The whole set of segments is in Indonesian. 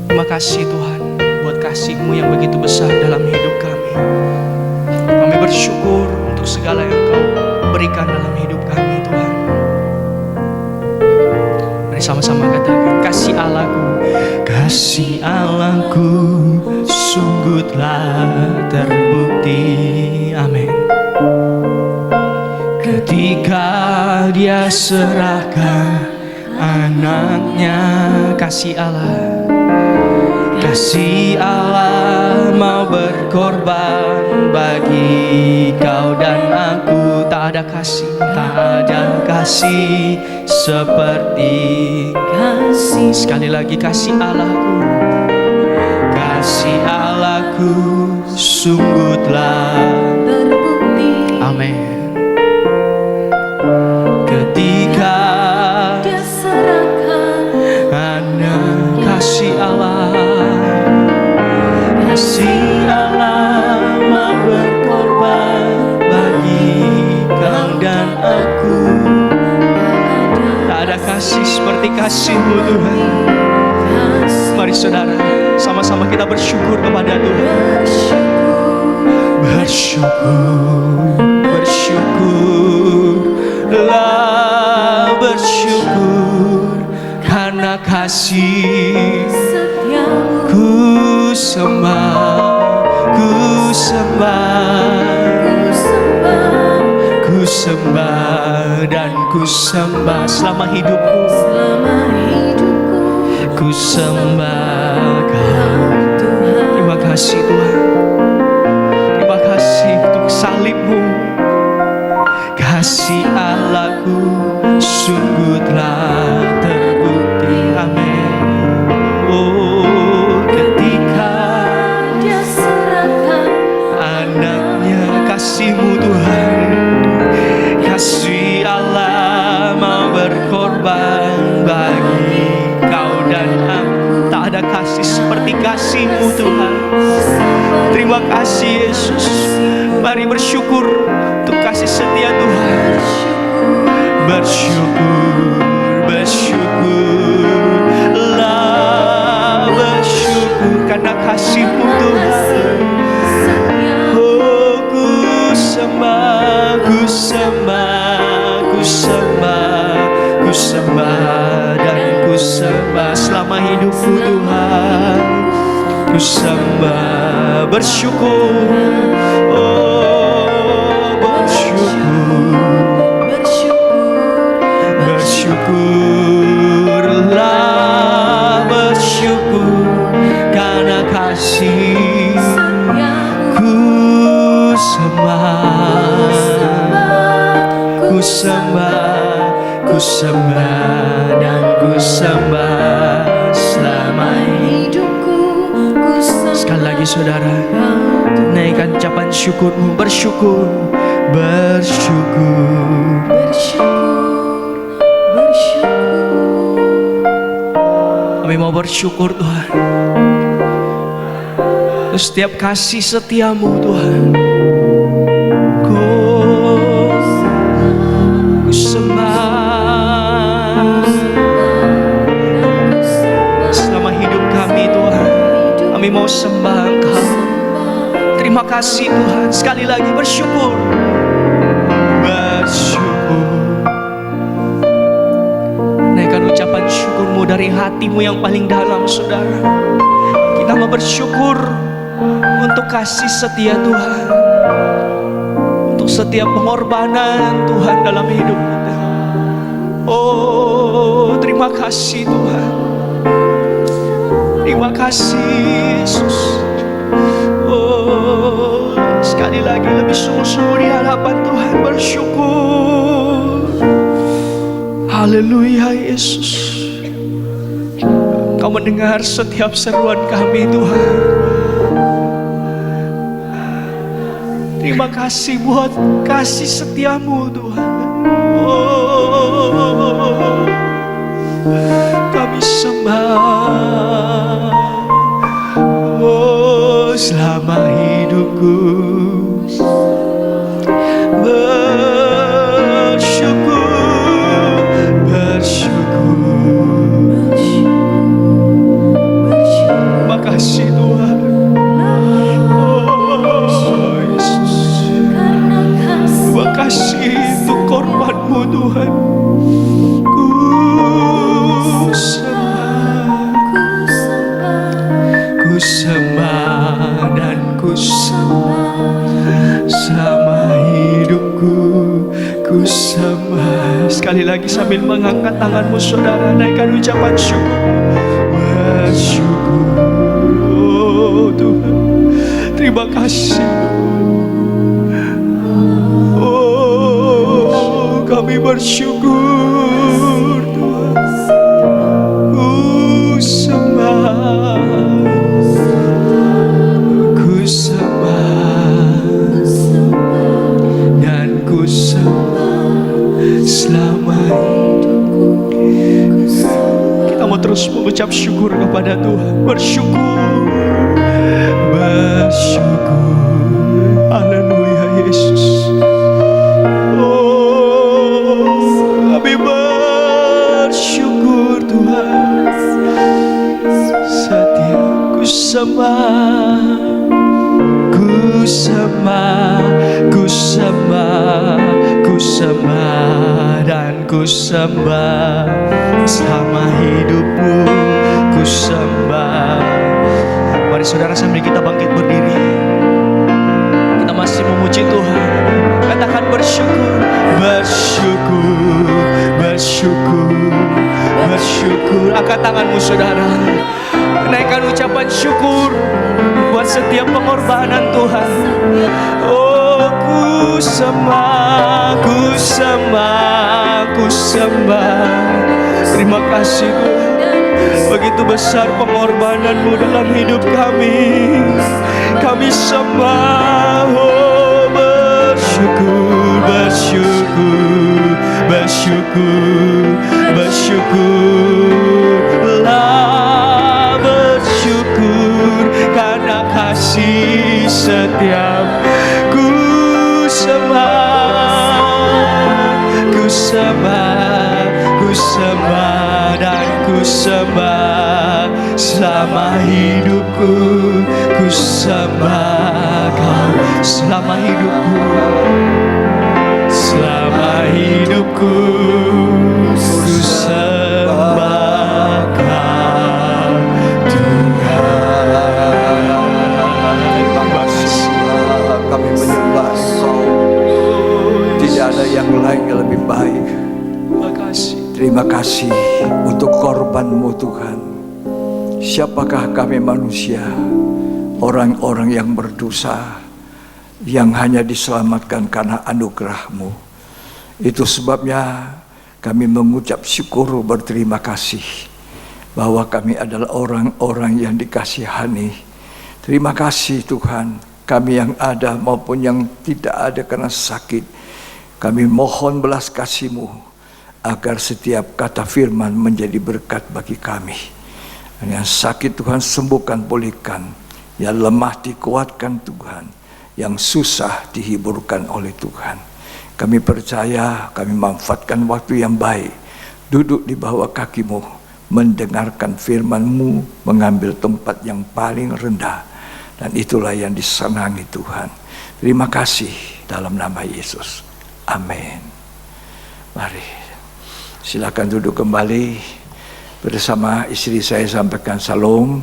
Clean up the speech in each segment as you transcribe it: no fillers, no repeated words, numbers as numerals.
Terima kasih Tuhan buat kasih-Mu yang begitu besar dalam hidup kami. Kami bersyukur untuk segala yang Kau berikan dalam hidup kami Tuhan. Mari sama-sama katakan, kasih Allahku, kasih Allahku sungguh telah terbukti. Amin. Ketika Dia serahkan anaknya, kasih Allah, kasih Allah mau berkorban bagi kau dan aku. Tak ada kasih seperti kasih. Sekali lagi, kasih Allahku, kasih Allahku sungguh telah terbukti. Amin. Ketika Dia serahkan anak, kasih Allah, kasih Allah mau berkorban bagi kau dan aku. Tak ada kasih seperti kasih-Mu Tuhan. Mari saudara, sama-sama kita bersyukur kepada Tuhan. Bersyukurlah, bersyukur karena kasih setiamu. Ku sembah dan ku sembah selama hidupku. Ku sembah Kau Tuhan. Terima kasih Tuhan. Terima kasih untuk salib-Mu. Kasih Allahku sungguh telah terbukti. Amin. Oh, ketika Dia serahkan anaknya, kasih-Mu Tuhan, kasih Allah mau berkorban bagi kau dan aku. Tak ada kasih seperti kasih-Mu Tuhan. Terima kasih Yesus. Mari bersyukur untuk kasih setia Tuhan. Bersyukurlah, bersyukur karena kasih-Mu Tuhan. Oh, ku sembah dan ku sembah selama hidupku Tuhan. Ku sembah, bersyukur. Oh, bersyukurlah, bersyukur karena kasih. Ku sembah dan ku sembah selama hidupku. Sekali lagi saudara, naikkan ucapan syukur-Mu. Bersyukur. Kami mau bersyukur Tuhan untuk setiap kasih setia-Mu Tuhan. Ku sembah selama hidup kami Tuhan. Kami mau sembah Engkau. Terima kasih Tuhan. Sekali lagi bersyukur. Naikkan ucapan syukur-Mu dari hati-Mu yang paling dalam saudara. Kita mau bersyukur untuk kasih setia Tuhan, untuk setiap pengorbanan Tuhan dalam hidup kita. Oh, terima kasih Tuhan. Terima kasih Yesus. Oh, sekali lagi lebih sungguh-sungguh di hadapan Tuhan bersyukur. Haleluya Yesus. Kau mendengar setiap seruan kami Tuhan. Terima kasih buat kasih setia-Mu Tuhan. Oh, kami sembah. Oh, selama hidupku bersyukur. sekali lagi sambil mengangkat tanganmu saudara, naikkan ucapan syukur. Bersyukur, oh Tuhan, terima kasih. Oh, kami bersyukur Tuhan. Ku sembah, ku sembah, dan ku sembah selama hidupku. Kita mau terus mengucap syukur kepada Tuhan. Bersyukur, bersyukur. Haleluya Yesus. Oh, kami bersyukur Tuhan. Setiap ku sembah, ku sembah, ku sembah, ku sembah, dan ku sembah selama hidupmu. Ku sembah. Mari saudara, sambil kita bangkit berdiri, kita masih memuji Tuhan. Katakan bersyukur, bersyukur, bersyukur, bersyukur. Angkat tanganmu saudara, naikkan ucapan syukur buat setiap pengorbanan Tuhan. Oh, ku sembah, ku sembah, ku sembah. Terima kasih Tuhan, begitu besar pengorbananmu dalam hidup kami. Kami sembah, oh bersyukur, bersyukur, bersyukur, bersyukurlah, bersyukur karena kasih setiap. Ku sembah, ku sembah, ku sembah, dan ku sembah selama hidupku. Ku sembah Kau selama hidupku, selama hidupku. Ku sembah Kau Tuhan. Kami menyembah Engkau. Tidak ada yang lain yang lebih baik. Terima kasih untuk korban-Mu Tuhan. Siapakah kami manusia, orang-orang yang berdosa, yang hanya diselamatkan karena anugerah-Mu. Itu sebabnya kami mengucap syukur, berterima kasih bahwa kami adalah orang-orang yang dikasihani. Terima kasih Tuhan, kami yang ada maupun yang tidak ada karena sakit, kami mohon belas kasih-Mu agar setiap kata firman menjadi berkat bagi kami. Yang sakit Tuhan sembuhkan, pulihkan. Yang lemah dikuatkan Tuhan. Yang susah dihiburkan oleh Tuhan. Kami percaya, kami manfaatkan waktu yang baik, duduk di bawah kaki-Mu, mendengarkan firman-Mu, mengambil tempat yang paling rendah. Dan itulah yang disenangi Tuhan. Terima kasih dalam nama Yesus. Amin. Mari silakan duduk kembali. Bersama istri saya sampaikan salam.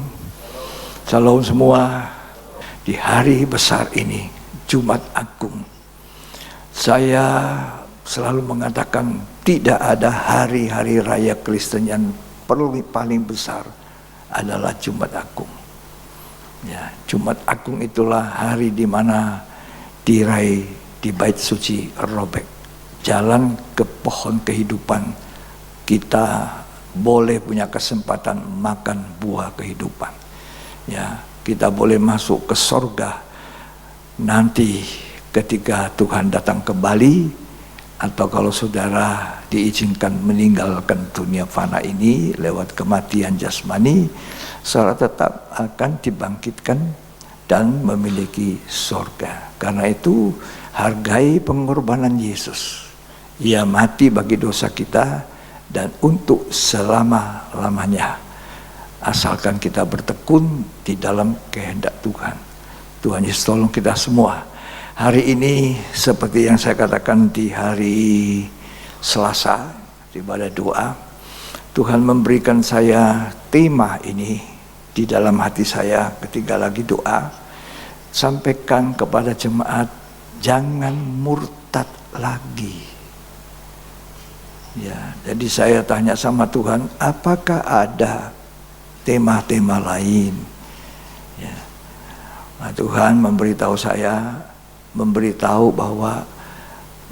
Salam semua. Di hari besar ini, Jumat Agung, saya selalu mengatakan tidak ada hari-hari raya Kristen yang paling besar adalah Jumat Agung. Ya, Jumat Agung itulah hari di mana diraih di Bait Suci Robek, jalan ke pohon kehidupan. Kita boleh punya kesempatan makan buah kehidupan. Ya, kita boleh masuk ke sorga nanti ketika Tuhan datang kembali, atau kalau saudara diizinkan meninggalkan dunia fana ini lewat kematian jasmani, saudara tetap akan dibangkitkan dan memiliki sorga. Karena itu hargai pengorbanan Yesus. Ia mati bagi dosa kita dan untuk selama-lamanya, asalkan kita bertekun di dalam kehendak Tuhan. Tuhan Yesus tolong kita semua. Hari ini seperti yang saya katakan di hari Selasa, di ibadah doa, Tuhan memberikan saya tema ini di dalam hati saya ketika lagi doa. Sampaikan kepada jemaat, jangan murtad lagi. Ya, jadi saya tanya sama Tuhan, apakah ada tema-tema lain? Ya. Nah, Tuhan memberitahu saya, memberitahu bahwa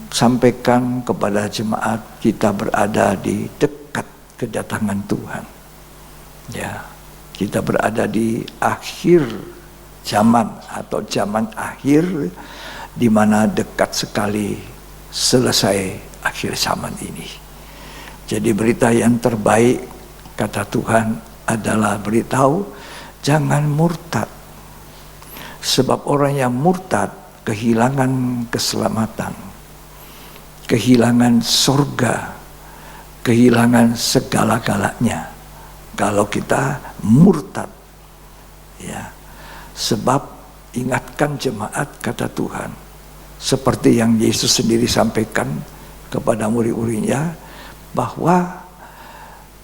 sampaikan kepada jemaat kita berada di dekat kedatangan Tuhan. Ya, kita berada di akhir zaman atau zaman akhir, di mana dekat sekali selesai akhir zaman ini. Jadi berita yang terbaik kata Tuhan adalah beritahu jangan murtad. Sebab orang yang murtad kehilangan keselamatan, kehilangan surga, kehilangan segala-galanya kalau kita murtad. Ya. Sebab ingatkan jemaat kata Tuhan, seperti yang Yesus sendiri sampaikan kepada murid-muridnya, bahwa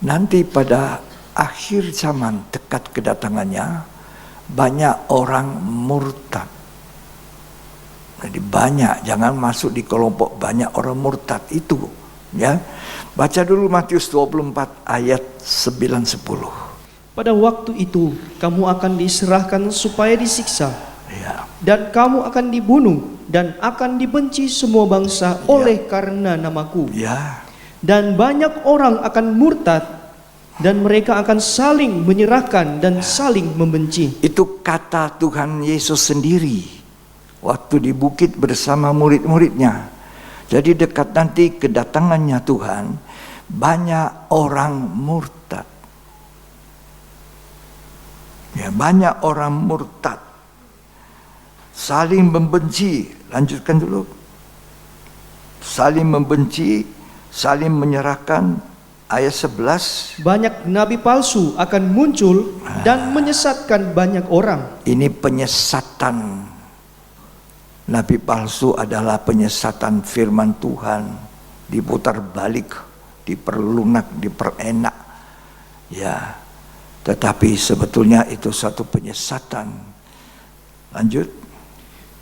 nanti pada akhir zaman dekat kedatangannya banyak orang murtad. Jadi banyak, jangan masuk di kelompok banyak orang murtad itu, ya. Baca dulu Matius 24 ayat 9-10. Pada waktu itu kamu akan diserahkan supaya disiksa, Ya. dan kamu akan dibunuh dan akan dibenci semua bangsa oleh karena namaku. Ya. Dan banyak orang akan murtad, dan mereka akan saling menyerahkan dan saling membenci. Itu kata Tuhan Yesus sendiri waktu di bukit bersama murid-muridnya. Jadi dekat nanti kedatangannya Tuhan, banyak orang murtad. Ya, banyak orang murtad. Saling membenci. Lanjutkan dulu. Saling membenci, saling menyerahkan. Ayat 11. Banyak nabi palsu akan muncul dan menyesatkan banyak orang. Ini penyesatan. Nabi palsu adalah penyesatan firman Tuhan, diputar balik, diperlunak, diperenak. Ya, tetapi sebetulnya itu satu penyesatan. Lanjut.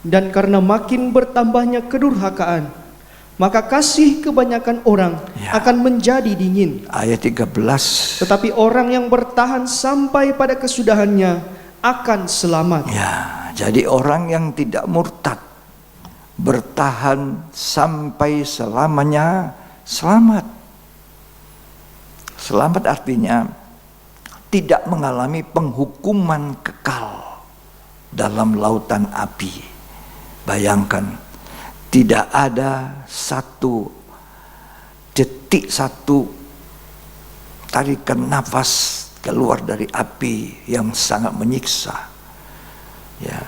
Dan karena makin bertambahnya kedurhakaan, maka kasih kebanyakan orang akan menjadi dingin. Ayat 13. Tetapi orang yang bertahan sampai pada kesudahannya akan selamat. Ya, jadi orang yang tidak murtad, bertahan sampai selamanya, selamat. Selamat artinya tidak mengalami penghukuman kekal dalam lautan api. Bayangkan, tidak ada satu detik, satu tarikan nafas keluar dari api yang sangat menyiksa. Ya,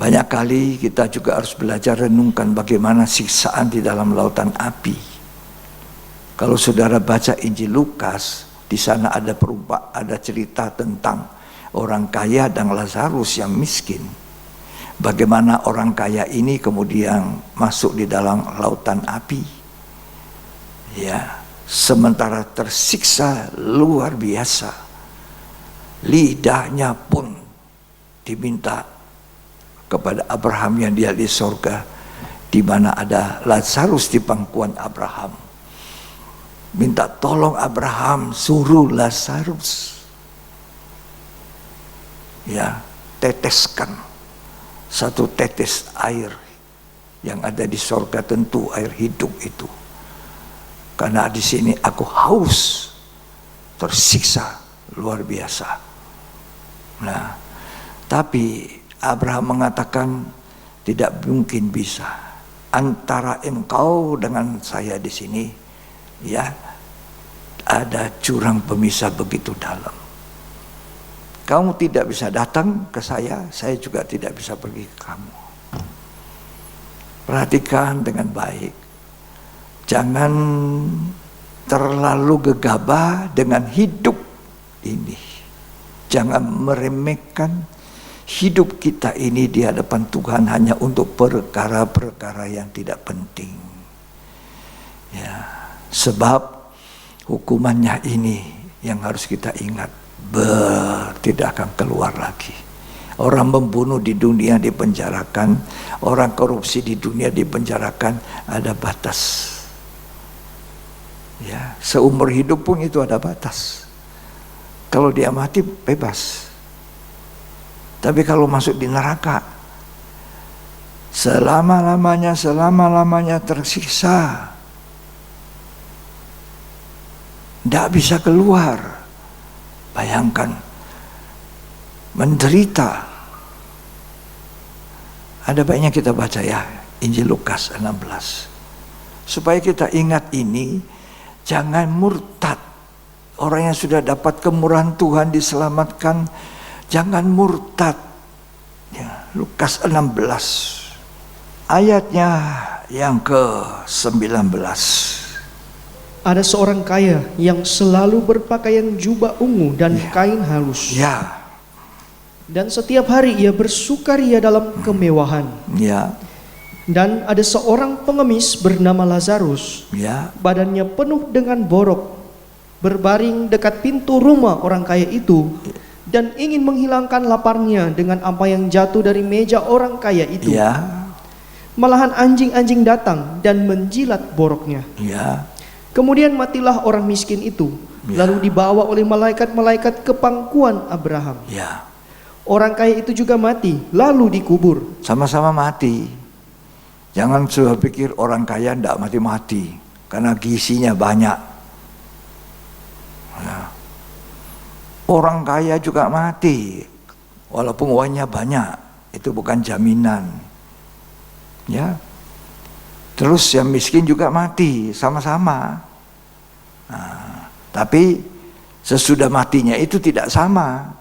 banyak kali kita juga harus belajar renungkan bagaimana siksaan di dalam lautan api. Kalau saudara baca Injil Lukas, di sana ada ada cerita tentang orang kaya dan Lazarus yang miskin. Bagaimana orang kaya ini kemudian masuk di dalam lautan api. Ya, sementara tersiksa luar biasa. Lidahnya pun diminta kepada Abraham yang dia di sorga, di mana ada Lazarus di pangkuan Abraham. Minta tolong Abraham, suruh Lazarus, ya, teteskan satu tetes air yang ada di sorga, tentu air hidup itu. Karena di sini aku haus, tersiksa luar biasa. Nah, tapi Abraham mengatakan tidak mungkin bisa. Antara engkau dengan saya di sini, ya, ada jurang pemisah begitu dalam. Kamu tidak bisa datang ke saya juga tidak bisa pergi ke kamu. Perhatikan dengan baik. Jangan terlalu gegabah dengan hidup ini. Jangan meremehkan hidup kita ini di hadapan Tuhan hanya untuk perkara-perkara yang tidak penting. Ya, sebab hukumannya ini yang harus kita ingat, tidak akan keluar lagi. Orang membunuh di dunia dipenjarakan, orang korupsi di dunia dipenjarakan, ada batas. Ya, seumur hidup pun itu ada batas. Kalau dia mati bebas. Tapi kalau masuk di neraka, selama-lamanya tersiksa. Tidak bisa keluar. Bayangkan, menderita. Ada baiknya kita baca ya, Injil Lukas 16. Supaya kita ingat ini, jangan murtad. Orang yang sudah dapat kemurahan Tuhan diselamatkan, jangan murtad. Ya, Lukas 16 ayatnya yang ke-19. Ada seorang kaya yang selalu berpakaian jubah ungu dan kain halus. Ya. Dan setiap hari ia bersukaria dalam kemewahan. Ya. Dan ada seorang pengemis bernama Lazarus. Ya. Badannya penuh dengan borok, berbaring dekat pintu rumah orang kaya itu, dan ingin menghilangkan laparnya dengan apa yang jatuh dari meja orang kaya itu. Ya. Malahan anjing-anjing datang dan menjilat boroknya. Ya. Kemudian matilah orang miskin itu, lalu dibawa oleh malaikat-malaikat ke pangkuan Abraham. Ya. Orang kaya itu juga mati, lalu dikubur. Sama-sama mati. Jangan sudah pikir orang kaya tidak mati-mati, karena gizinya banyak. Ya. Orang kaya juga mati, walaupun uangnya banyak, itu bukan jaminan. Ya. Terus yang miskin juga mati, sama-sama. Nah, tapi sesudah matinya itu tidak sama.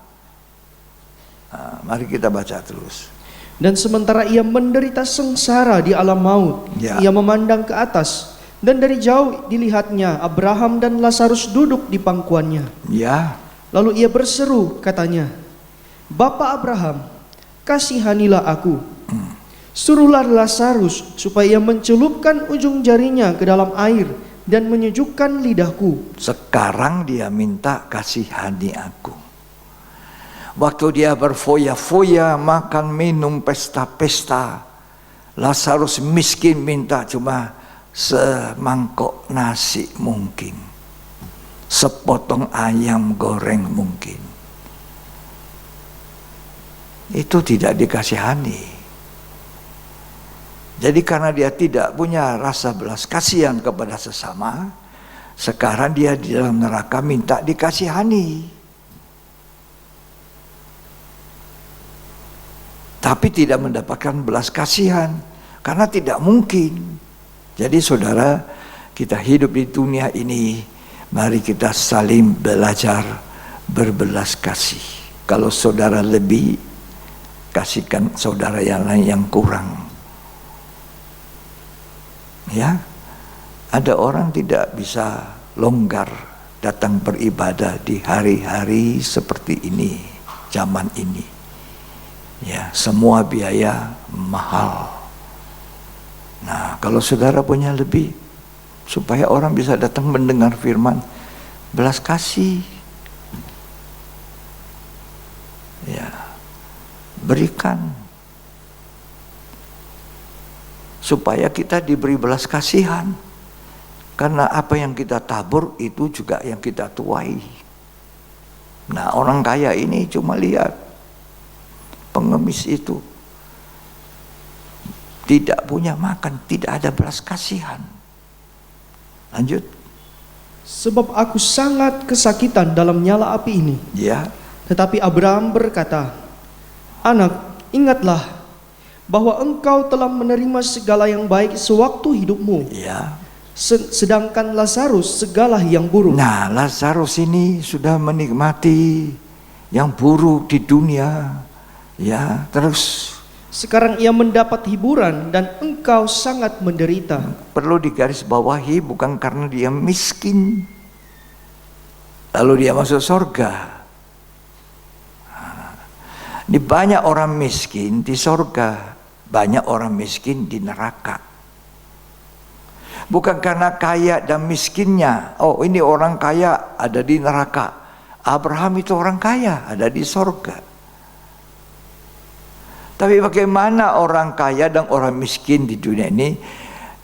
Nah, mari kita baca terus. Dan sementara ia menderita sengsara di alam maut, ia memandang ke atas, dan dari jauh dilihatnya Abraham dan Lazarus duduk di pangkuannya. Ya. Lalu ia berseru, katanya, "Bapa Abraham, kasihanilah aku. Suruhlah Lazarus supaya ia mencelupkan ujung jarinya ke dalam air dan menyejukkan lidahku." Sekarang dia minta kasihani aku. Waktu dia berfoya-foya, makan, minum, pesta-pesta, Lazarus miskin minta cuma semangkok nasi mungkin, sepotong ayam goreng mungkin. Itu tidak dikasihani. Jadi karena dia tidak punya rasa belas kasihan kepada sesama, sekarang dia di dalam neraka minta dikasihani. Tapi tidak mendapatkan belas kasihan, karena tidak mungkin. Jadi saudara, kita hidup di dunia ini, mari kita saling belajar berbelas kasih. Kalau saudara lebih, kasihkan saudara yang lain yang kurang. Ya, ada orang tidak bisa longgar datang beribadah di hari-hari seperti ini, zaman ini. Ya, semua biaya mahal. Nah, kalau saudara punya lebih, supaya orang bisa datang mendengar firman, belas kasih. Ya, berikan. Supaya kita diberi belas kasihan. Karena apa yang kita tabur itu juga yang kita tuai. Nah, orang kaya ini cuma lihat pengemis itu tidak punya makan, tidak ada belas kasihan. Lanjut. Sebab aku sangat kesakitan dalam nyala api ini. Ya. Tetapi Abraham berkata, "Anak, ingatlah bahwa engkau telah menerima segala yang baik sewaktu hidupmu. Ya. Sedangkan Lazarus segala yang buruk." Nah, Lazarus ini sudah menikmati yang buruk di dunia. Ya, terus sekarang ia mendapat hiburan dan engkau sangat menderita. Perlu digarisbawahi, bukan karena dia miskin lalu dia masuk surga. Ini banyak orang miskin di surga, banyak orang miskin di neraka. Bukan karena kaya dan miskinnya. Oh, ini orang kaya ada di neraka. Abraham itu orang kaya, ada di surga. Tapi bagaimana orang kaya dan orang miskin di dunia ini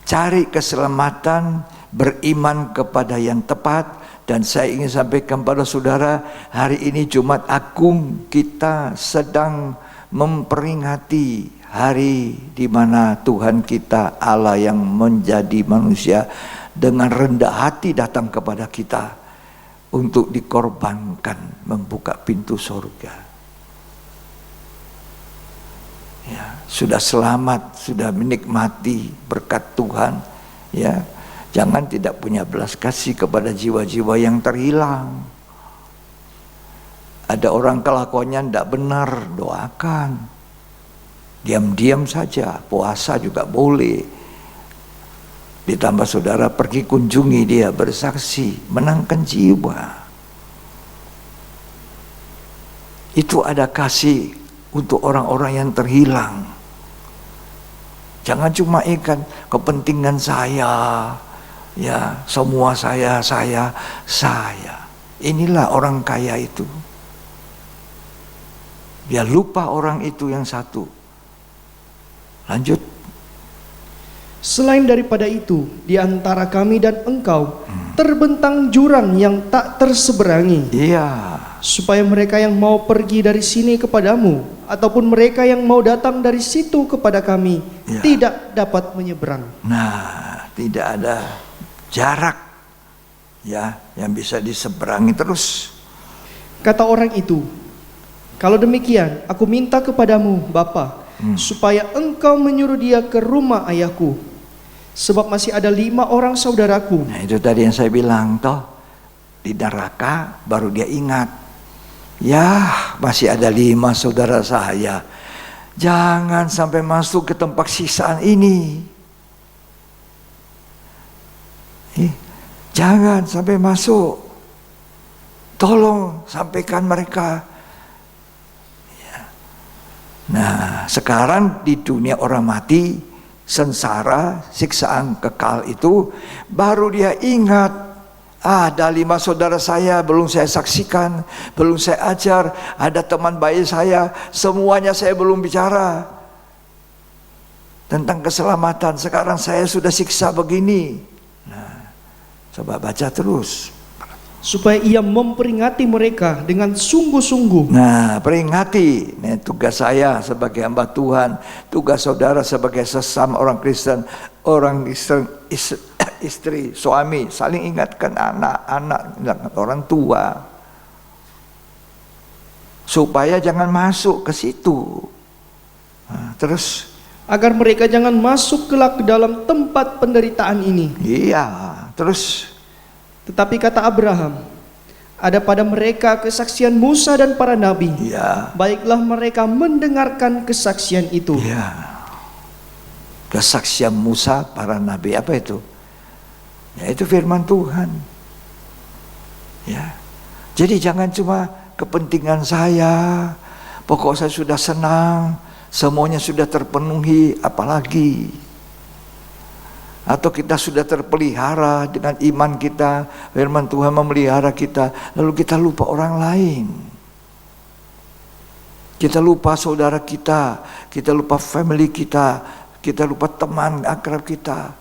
cari keselamatan beriman kepada yang tepat. Dan saya ingin sampaikan pada saudara, hari ini Jumat Agung kita sedang memperingati hari di mana Tuhan kita, Allah yang menjadi manusia, dengan rendah hati datang kepada kita untuk dikorbankan, membuka pintu surga. Ya, sudah selamat, sudah menikmati berkat Tuhan, ya. Jangan tidak punya belas kasih kepada jiwa-jiwa yang terhilang. Ada orang kelakuannya tidak benar, doakan. Diam-diam saja, puasa juga boleh. Ditambah saudara pergi kunjungi dia, bersaksi, menangkan jiwa. Itu ada kasih untuk orang-orang yang terhilang. Jangan cuma ikan kepentingan saya. Ya, semua saya. Inilah orang kaya itu. Dia lupa orang itu yang satu. Lanjut. Selain daripada itu, di antara kami dan engkau terbentang jurang yang tak terseberangi. Iya. Supaya mereka yang mau pergi dari sini kepadamu, ataupun mereka yang mau datang dari situ kepada kami, Ya. tidak dapat menyeberang. Nah, tidak ada jarak ya yang bisa diseberangi terus. Kata orang itu, kalau demikian aku minta kepadamu Bapa, supaya engkau menyuruh dia ke rumah ayahku, sebab masih ada 5 orang saudaraku. Nah, itu tadi yang saya bilang toh, di neraka baru dia ingat, ya masih ada 5 saudara saya, jangan sampai masuk ke tempat siksaan ini. Jangan sampai masuk. Tolong sampaikan mereka. Ya. Nah, sekarang di dunia orang mati, sengsara, siksaan kekal itu, baru dia ingat, ada 5 saudara saya belum saya saksikan, belum saya ajar, ada teman bayi saya, semuanya saya belum bicara tentang keselamatan. Sekarang saya sudah siksa begini. Coba baca terus. Supaya ia memperingati mereka dengan sungguh-sungguh. Nah, peringati. Ini tugas saya sebagai hamba Tuhan, tugas saudara sebagai sesama orang Kristen, orang istri, suami, saling ingatkan anak-anak, orang tua, supaya jangan masuk ke situ. Nah, terus Agar mereka jangan masuk kelak ke dalam tempat penderitaan ini. iya, terus Tetapi kata Abraham, ada pada mereka kesaksian Musa dan para nabi. iya, Baiklah mereka mendengarkan kesaksian itu. iya. Kesaksian Musa, para nabi, apa itu? Ya, itu firman Tuhan. Ya. Jadi jangan cuma kepentingan saya, pokok saya sudah senang, semuanya sudah terpenuhi, apalagi. Atau kita sudah terpelihara dengan iman kita, firman Tuhan memelihara kita, lalu kita lupa orang lain. Kita lupa saudara kita lupa family kita lupa teman akrab kita.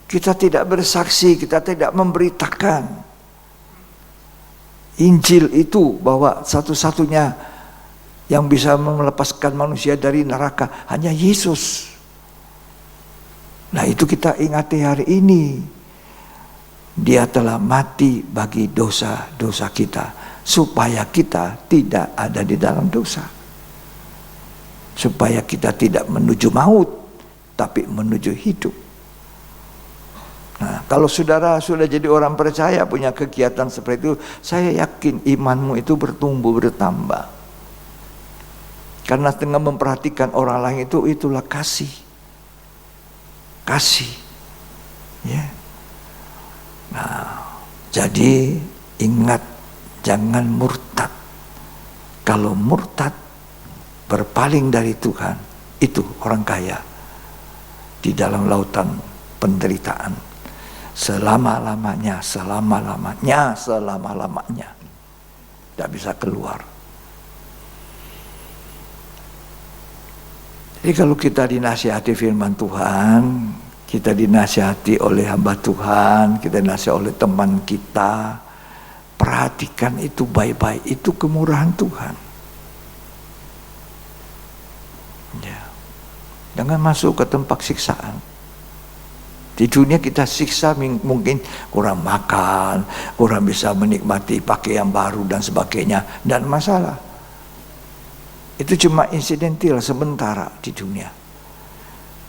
Kita tidak bersaksi, kita tidak memberitakan Injil itu, bahwa satu-satunya yang bisa melepaskan manusia dari neraka hanya Yesus. Nah, itu kita ingati hari ini. Dia telah mati bagi dosa-dosa kita, supaya kita tidak ada di dalam dosa, supaya kita tidak menuju maut, tapi menuju hidup. Nah, kalau saudara sudah jadi orang percaya, punya kegiatan seperti itu, saya yakin imanmu itu bertumbuh, bertambah. Karena dengan memperhatikan orang lain itu, itulah kasih. Kasih. Ya. Nah, jadi ingat, jangan murtad. Kalau murtad, berpaling dari Tuhan, itu orang kaya di dalam lautan penderitaan selama-lamanya, tidak bisa keluar. Jadi kalau kita dinasihati firman Tuhan, kita dinasihati oleh hamba Tuhan, kita dinasihati oleh teman kita, perhatikan itu baik-baik, itu kemurahan Tuhan. Ya. Jangan masuk ke tempat siksaan. Di dunia kita siksa mungkin kurang makan, kurang bisa menikmati pakaian baru dan sebagainya, dan masalah. Itu cuma insidental sementara di dunia.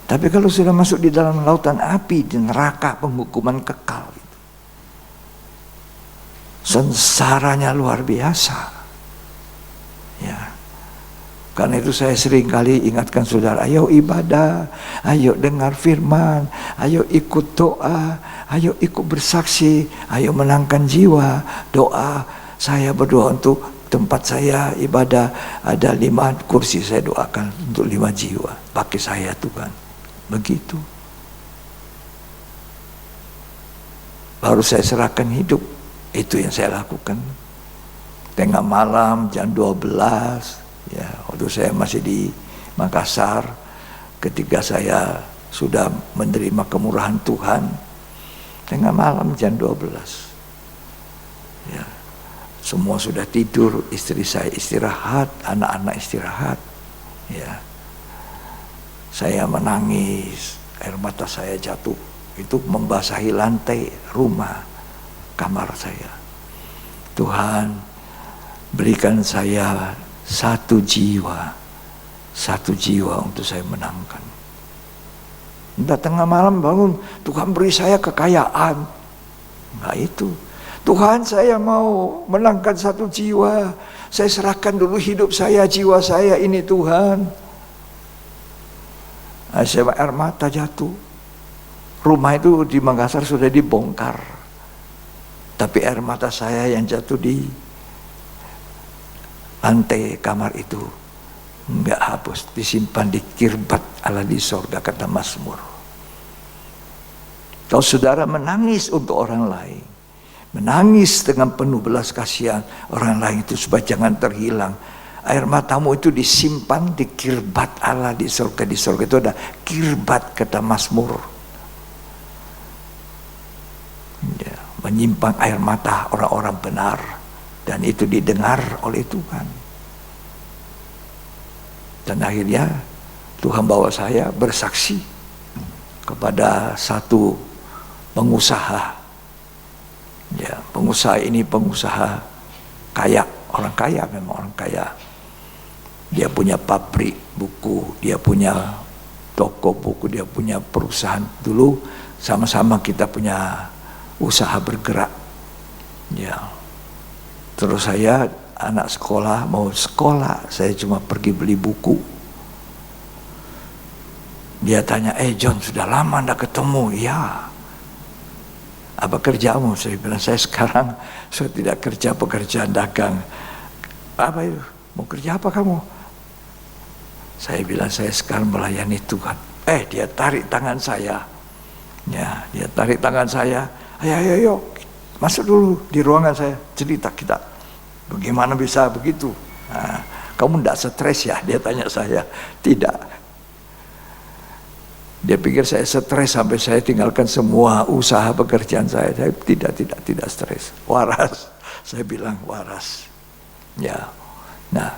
Tapi kalau sudah masuk di dalam lautan api, di neraka penghukuman kekal, sengsaranya luar biasa. Ya. Karena itu saya sering kali ingatkan saudara, ayo ibadah, ayo dengar firman, ayo ikut doa, ayo ikut bersaksi, ayo menangkan jiwa. Doa, saya berdoa untuk tempat saya ibadah, ada 5 kursi, saya doakan untuk 5 jiwa, pakai saya Tuhan. Begitu. Baru saya serahkan hidup. Itu yang saya lakukan. Tengah malam jam 12, ya, waktu saya masih di Makassar, ketika saya sudah menerima kemurahan Tuhan, tengah malam jam 12. Ya. Semua sudah tidur, istri saya istirahat, anak-anak istirahat. Ya. Saya menangis, air mata saya jatuh. Itu membasahi lantai rumah, kamar saya. Tuhan, berikan saya 1 jiwa untuk saya menangkan. Entah tengah malam bangun, Tuhan beri saya kekayaan. Enggak itu. Tuhan, saya mau menangkan 1 jiwa. Saya serahkan dulu hidup saya, jiwa saya ini Tuhan. Saya air mata jatuh. Rumah itu di Makassar sudah dibongkar. Tapi air mata saya yang jatuh di lantai kamar itu enggak hapus, disimpan di kirbat Allah di sorga, kata Mazmur. Kalau saudara menangis untuk orang lain, menangis dengan penuh belas kasihan orang lain itu supaya jangan terhilang, air matamu itu disimpan di kirbat Allah di sorga. Di sorga itu ada kirbat, kata Mazmur. Ya, menyimpan air mata orang-orang benar, dan itu didengar oleh Tuhan. Dan akhirnya Tuhan bawa saya bersaksi kepada satu pengusaha. Ya, pengusaha ini pengusaha kaya, orang kaya, memang orang kaya. Dia punya pabrik buku, dia punya toko buku, dia punya perusahaan. Dulu sama-sama kita punya usaha bergerak. Ya. Terus saya anak sekolah, mau sekolah, saya cuma pergi beli buku. Dia tanya, John, sudah lama ndak ketemu. Ya. Apa kerjamu? Saya bilang, saya sekarang saya tidak kerja pekerjaan dagang. Apa itu? Mau kerja apa kamu? Saya bilang, saya sekarang melayani Tuhan. Dia tarik tangan saya. Ya, dia tarik tangan saya. Ayo, masuk dulu di ruangan saya, cerita kita. Bagaimana bisa begitu? Nah, kamu tidak stres ya? Dia tanya saya. Tidak. Dia pikir saya stres sampai saya tinggalkan semua usaha pekerjaan saya. Saya tidak stres. Waras. Saya bilang waras. Ya. Nah,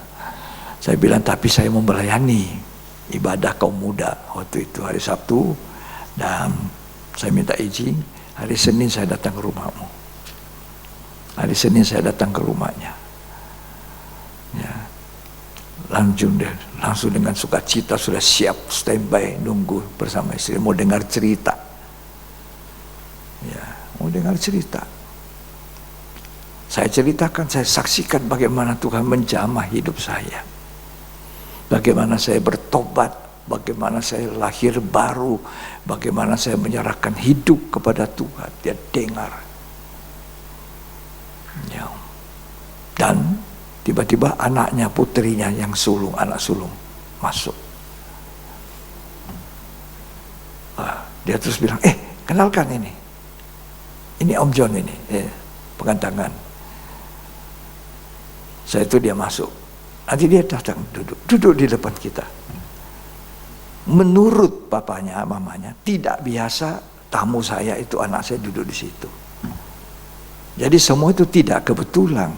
saya bilang tapi saya mau melayani ibadah kaum muda waktu itu hari Sabtu, dan saya minta izin hari Senin saya datang ke rumahmu. Hari Senin saya datang ke rumahnya. Ya. Langsung dengan sukacita sudah siap standby nunggu bersama istri, mau dengar cerita. Ya, mau dengar cerita. Saya ceritakan, saya saksikan bagaimana Tuhan menjamah hidup saya. Bagaimana saya bertobat, bagaimana saya lahir baru, bagaimana saya menyerahkan hidup kepada Tuhan. Dia dengar. Ya. Dan tiba-tiba anaknya, putrinya yang sulung, anak sulung masuk. Dia terus bilang, kenalkan ini Om John ini, pegang tangan. Saya itu dia masuk. Nanti dia datang duduk di depan kita. menurut papanya, mamanya, tidak biasa tamu saya itu anak saya duduk di situ. Jadi semua itu tidak kebetulan.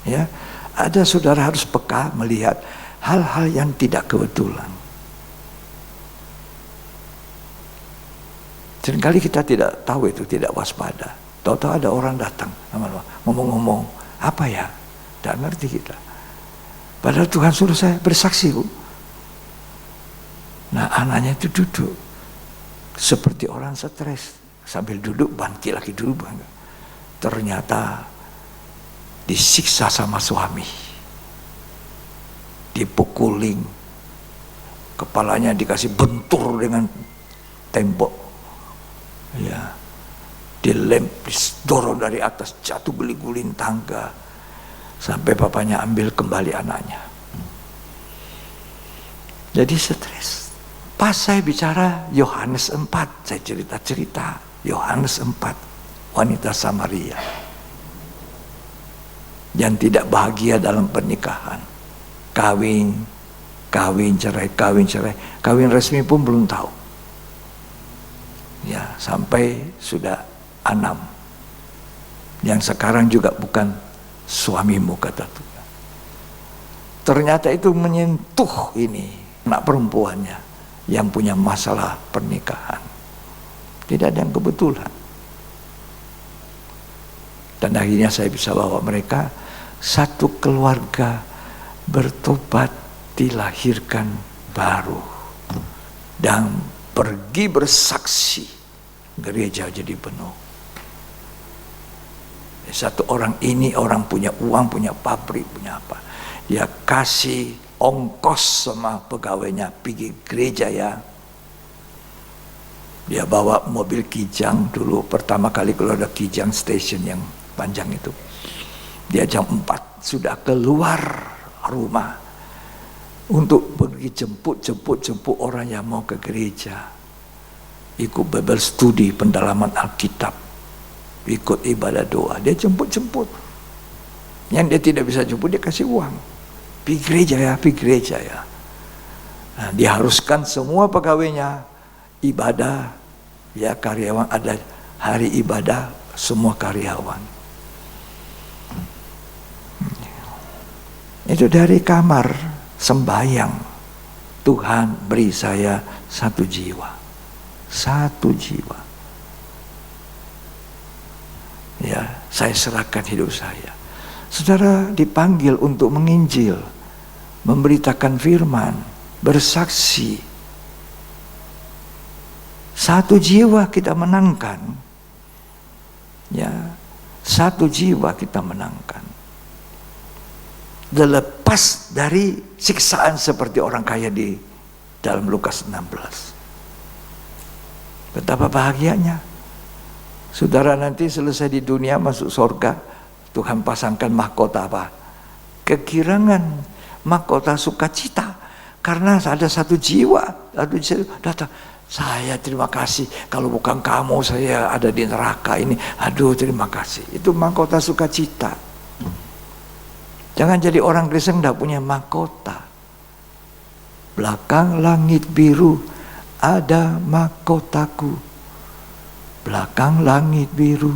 Ya, ada saudara harus peka melihat hal-hal yang tidak kebetulan. Seringkali kita tidak tahu itu, tidak waspada. Tahu-tahu ada orang datang, ngomong-ngomong, apa ya? Tidak ngerti kita. Padahal Tuhan suruh saya bersaksi, Bu. Nah, anaknya itu duduk seperti orang stres, sambil duduk bangkit lagi dulu bangga. Ternyata disiksa sama suami, dipukulin, kepalanya dikasih bentur dengan tembok. Ya, didorong dari atas, jatuh guli-gulin tangga, sampai papanya ambil kembali anaknya. Jadi stres. Pas saya bicara Yohanes 4, saya cerita Yohanes 4, wanita Samaria yang tidak bahagia dalam pernikahan, kawin cerai, kawin resmi pun belum tahu. Ya, sampai sudah 6. Yang sekarang juga bukan suamimu, kata Tuhan. Ternyata itu menyentuh ini anak perempuannya yang punya masalah pernikahan. Tidak ada yang kebetulan. Dan akhirnya saya bisa bawa mereka, satu keluarga bertobat, dilahirkan baru, dan pergi bersaksi, gereja jadi penuh. Satu orang ini orang punya uang, punya pabrik, punya apa, dia kasih ongkos sama pegawainya pergi gereja ya. Dia bawa mobil Kijang dulu, pertama kali kalau ada Kijang station yang panjang itu, dia jam 4 sudah keluar rumah untuk pergi jemput orang yang mau ke gereja, ikut Bible studi, pendalaman Alkitab, ikut ibadah doa. Dia jemput. Yang dia tidak bisa jemput, dia kasih uang. Pergi gereja ya. Nah, diharuskan semua pegawainya ibadah, ya karyawan ada hari ibadah, semua karyawan. Itu dari kamar sembahyang, Tuhan beri saya 1 jiwa. 1 jiwa. Ya, saya serahkan hidup saya. Saudara dipanggil untuk menginjil, memberitakan firman, bersaksi. 1 jiwa kita menangkan. Ya, 1 jiwa kita menangkan. Lepas dari siksaan seperti orang kaya di dalam Lukas 16. Betapa bahagianya. Saudara nanti selesai di dunia masuk surga, Tuhan pasangkan mahkota apa? Kegirangan, mahkota sukacita. Karena ada 1 jiwa, datang. Saya terima kasih, kalau bukan kamu saya ada di neraka ini. Aduh, terima kasih. Itu mahkota sukacita. Jangan jadi orang Kristen tidak punya mahkota. Belakang langit biru ada mahkotaku. Belakang langit biru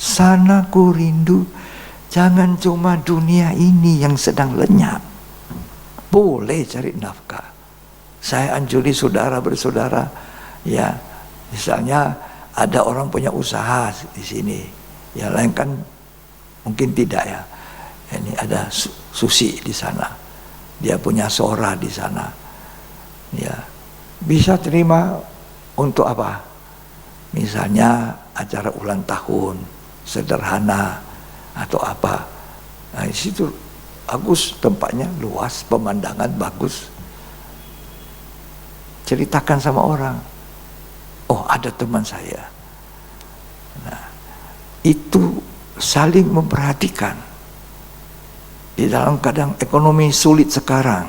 sana ku rindu. Jangan cuma dunia ini yang sedang lenyap. Boleh cari nafkah. Saya anjuri saudara bersaudara, ya, misalnya ada orang punya usaha di sini, yang lain kan mungkin tidak ya. Ini ada Susi di sana, dia punya Sora di sana, ya, bisa terima untuk apa? Misalnya acara ulang tahun sederhana atau apa. Nah, di situ bagus, tempatnya luas, pemandangan bagus. Ceritakan sama orang, oh ada teman saya. Nah, itu saling memperhatikan. Di dalam kadang ekonomi sulit sekarang,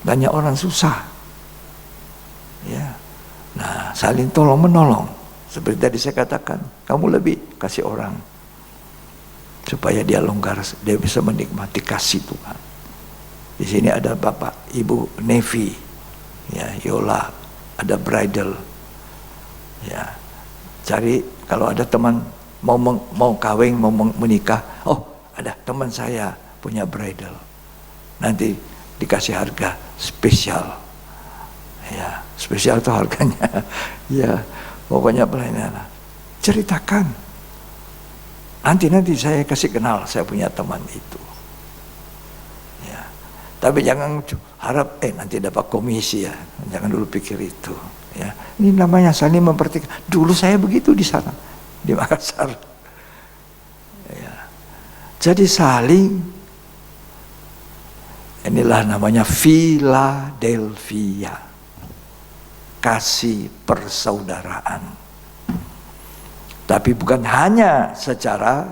banyak orang susah, ya. Nah, saling tolong menolong. Seperti tadi saya katakan, kamu lebih kasih orang supaya dia longgar, dia bisa menikmati kasih Tuhan. Di sini ada Bapak, Ibu Nevi, ya, Yola, ada bridal. Ya, cari kalau ada teman mau kawin, mau menikah, oh ada teman saya punya bridal, nanti dikasih harga spesial. Ya, spesial itu harganya. Ya, pokoknya pelayanan. Ceritakan. Nanti saya kasih kenal, saya punya teman itu. Ya, tapi jangan harap nanti dapat komisi ya. Jangan dulu pikir itu. Ya, ini namanya saling memperhatikan. Dulu saya begitu di sana, di Makassar. Ya. Jadi saling, inilah namanya Philadelphia, kasih persaudaraan. Tapi bukan hanya secara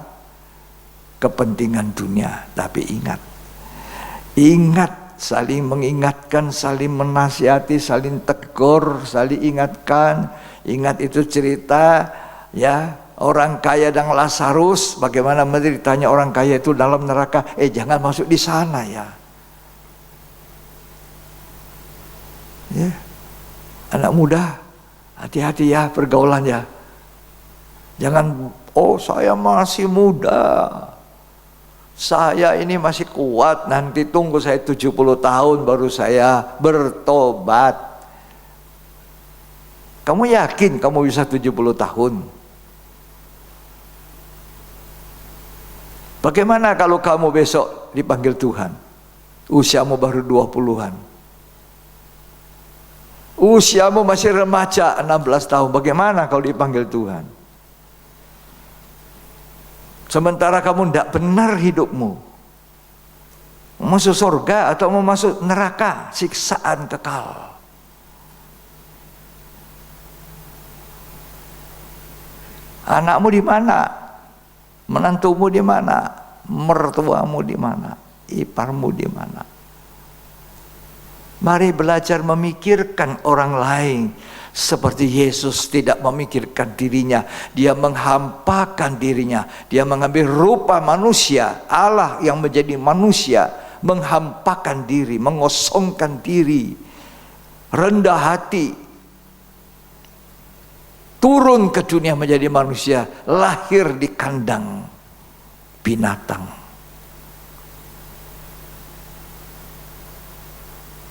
kepentingan dunia, tapi ingat, saling mengingatkan, saling menasihati, saling tegur, saling ingatkan. Ingat itu cerita, ya, orang kaya dan Lazarus, bagaimana menderitanya orang kaya itu dalam neraka. Jangan masuk di sana ya. Ya, anak muda, hati-hati ya pergaulan ya. Jangan, saya masih muda, saya ini masih kuat, nanti tunggu saya 70 tahun baru saya bertobat. Kamu yakin kamu bisa 70 tahun? Bagaimana kalau kamu besok dipanggil Tuhan? Usiamu baru 20-an. Usiamu masih remaja 16 tahun. Bagaimana kalau dipanggil Tuhan? Sementara kamu tidak benar hidupmu, masuk surga atau mau masuk neraka, siksaan kekal. Anakmu di mana? Menantumu di mana? Mertuamu di mana? Iparmu di mana? Mari belajar memikirkan orang lain. Seperti Yesus tidak memikirkan dirinya, dia menghampakan dirinya, dia mengambil rupa manusia, Allah yang menjadi manusia, menghampakan diri, mengosongkan diri, rendah hati, turun ke dunia menjadi manusia, lahir di kandang binatang.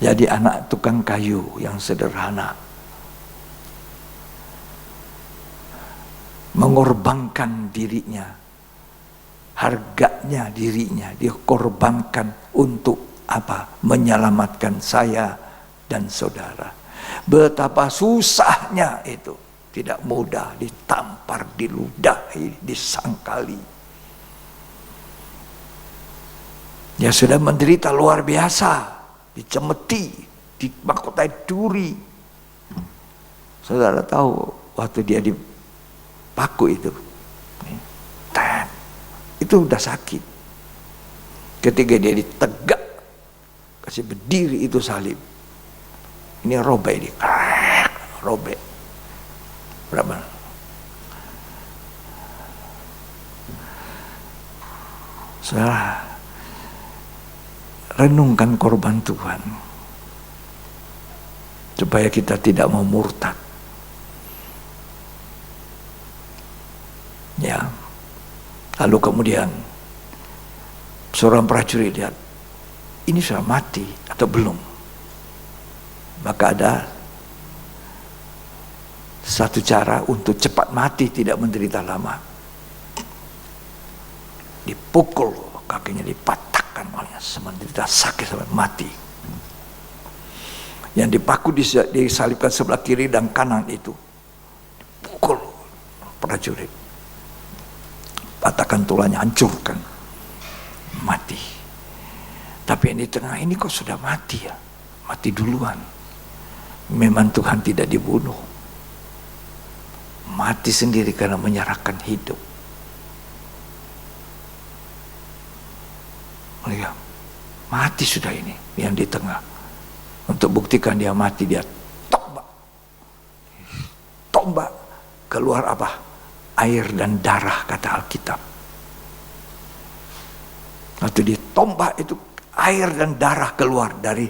Jadi anak tukang kayu yang sederhana, mengorbankan dirinya, harganya dirinya dia korbankan untuk apa? Menyelamatkan saya dan saudara. Betapa susahnya itu, tidak mudah, ditampar, diludahi, disangkali. Ya sudah menderita luar biasa, dicemeti, dimahkotai duri. Saudara tahu waktu dia di paku itu udah sakit. Ketika dia ditegak, kasih berdiri itu salib, ini robek ini, robek. Berapa? Saudara, renungkan korban Tuhan supaya kita tidak mau murtad. Ya, lalu kemudian seorang prajurit lihat, ini sudah mati atau belum? Maka ada satu cara untuk cepat mati, tidak menderita lama. Dipukul kakinya, dipatahkan olehnya, menderita sakit sampai mati. Yang dipaku disalibkan sebelah kiri dan kanan itu, dipukul prajurit, patahkan tulangnya, hancurkan, mati. Tapi yang di tengah ini kok sudah mati ya, mati duluan. Memang Tuhan tidak dibunuh, mati sendiri karena menyerahkan hidup. Ya, mati sudah ini yang di tengah. Untuk buktikan dia mati, dia tombak keluar apa? Air dan darah, kata Alkitab. Waktu ditombak itu air dan darah keluar dari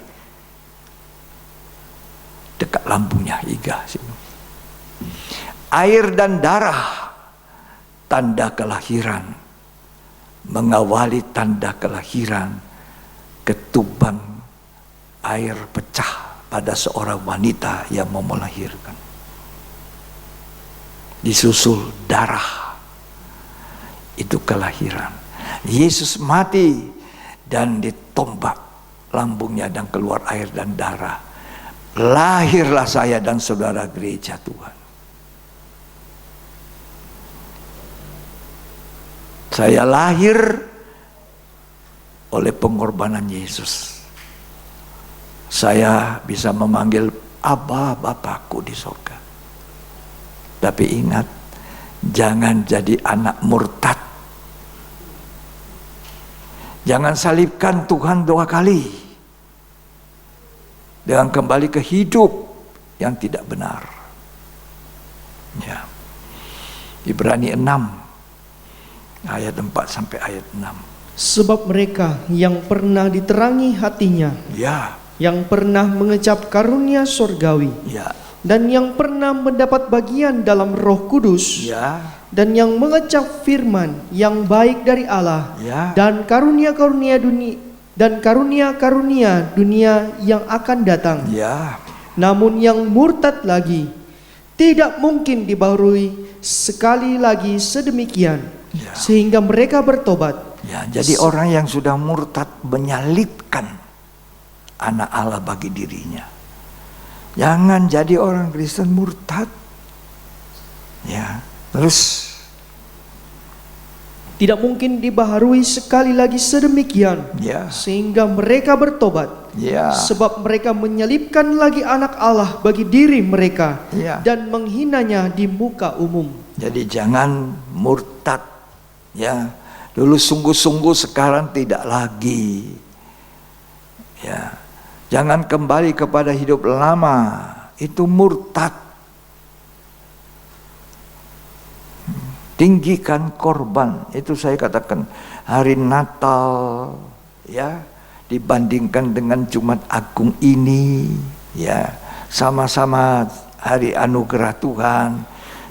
dekat lambungnya Iga. Air dan darah, tanda kelahiran, mengawali tanda kelahiran, ketubang air pecah pada seorang wanita yang mau melahirkan. Disusul darah, itu kelahiran. Yesus mati dan ditombak lambungnya dan keluar air dan darah. Lahirlah saya dan saudara gereja Tuhan. Saya lahir oleh pengorbanan Yesus. Saya bisa memanggil Abba, Bapakku di surga. Tapi ingat, jangan jadi anak murtad. Jangan salibkan Tuhan 2 kali dengan kembali ke hidup yang tidak benar. Ya. Ibrani 6 ayat 4 sampai ayat 6. Sebab mereka yang pernah diterangi hatinya, Ya, yang pernah mengecap karunia sorgawi, ya, dan yang pernah mendapat bagian dalam Roh Kudus, ya, dan yang mengecap firman yang baik dari Allah, ya, dan karunia-karunia dunia yang akan datang. ya. Namun yang murtad lagi tidak mungkin dibaharui sekali lagi sedemikian, Ya. sehingga mereka bertobat. Ya, jadi orang yang sudah murtad menyalibkan anak Allah bagi dirinya. Jangan jadi orang Kristen murtad. Ya, terus Tidak mungkin dibaharui sekali lagi sedemikian, ya, sehingga mereka bertobat. ya, Sebab mereka menyalibkan lagi anak Allah bagi diri mereka, ya. dan menghinanya di muka umum. Jadi jangan murtad. Ya, dulu sungguh-sungguh, sekarang tidak lagi. Ya, jangan kembali kepada hidup lama. Itu murtad. Tinggikan korban. Itu saya katakan hari Natal, ya, dibandingkan dengan Jumat Agung ini, ya, sama-sama hari anugerah Tuhan.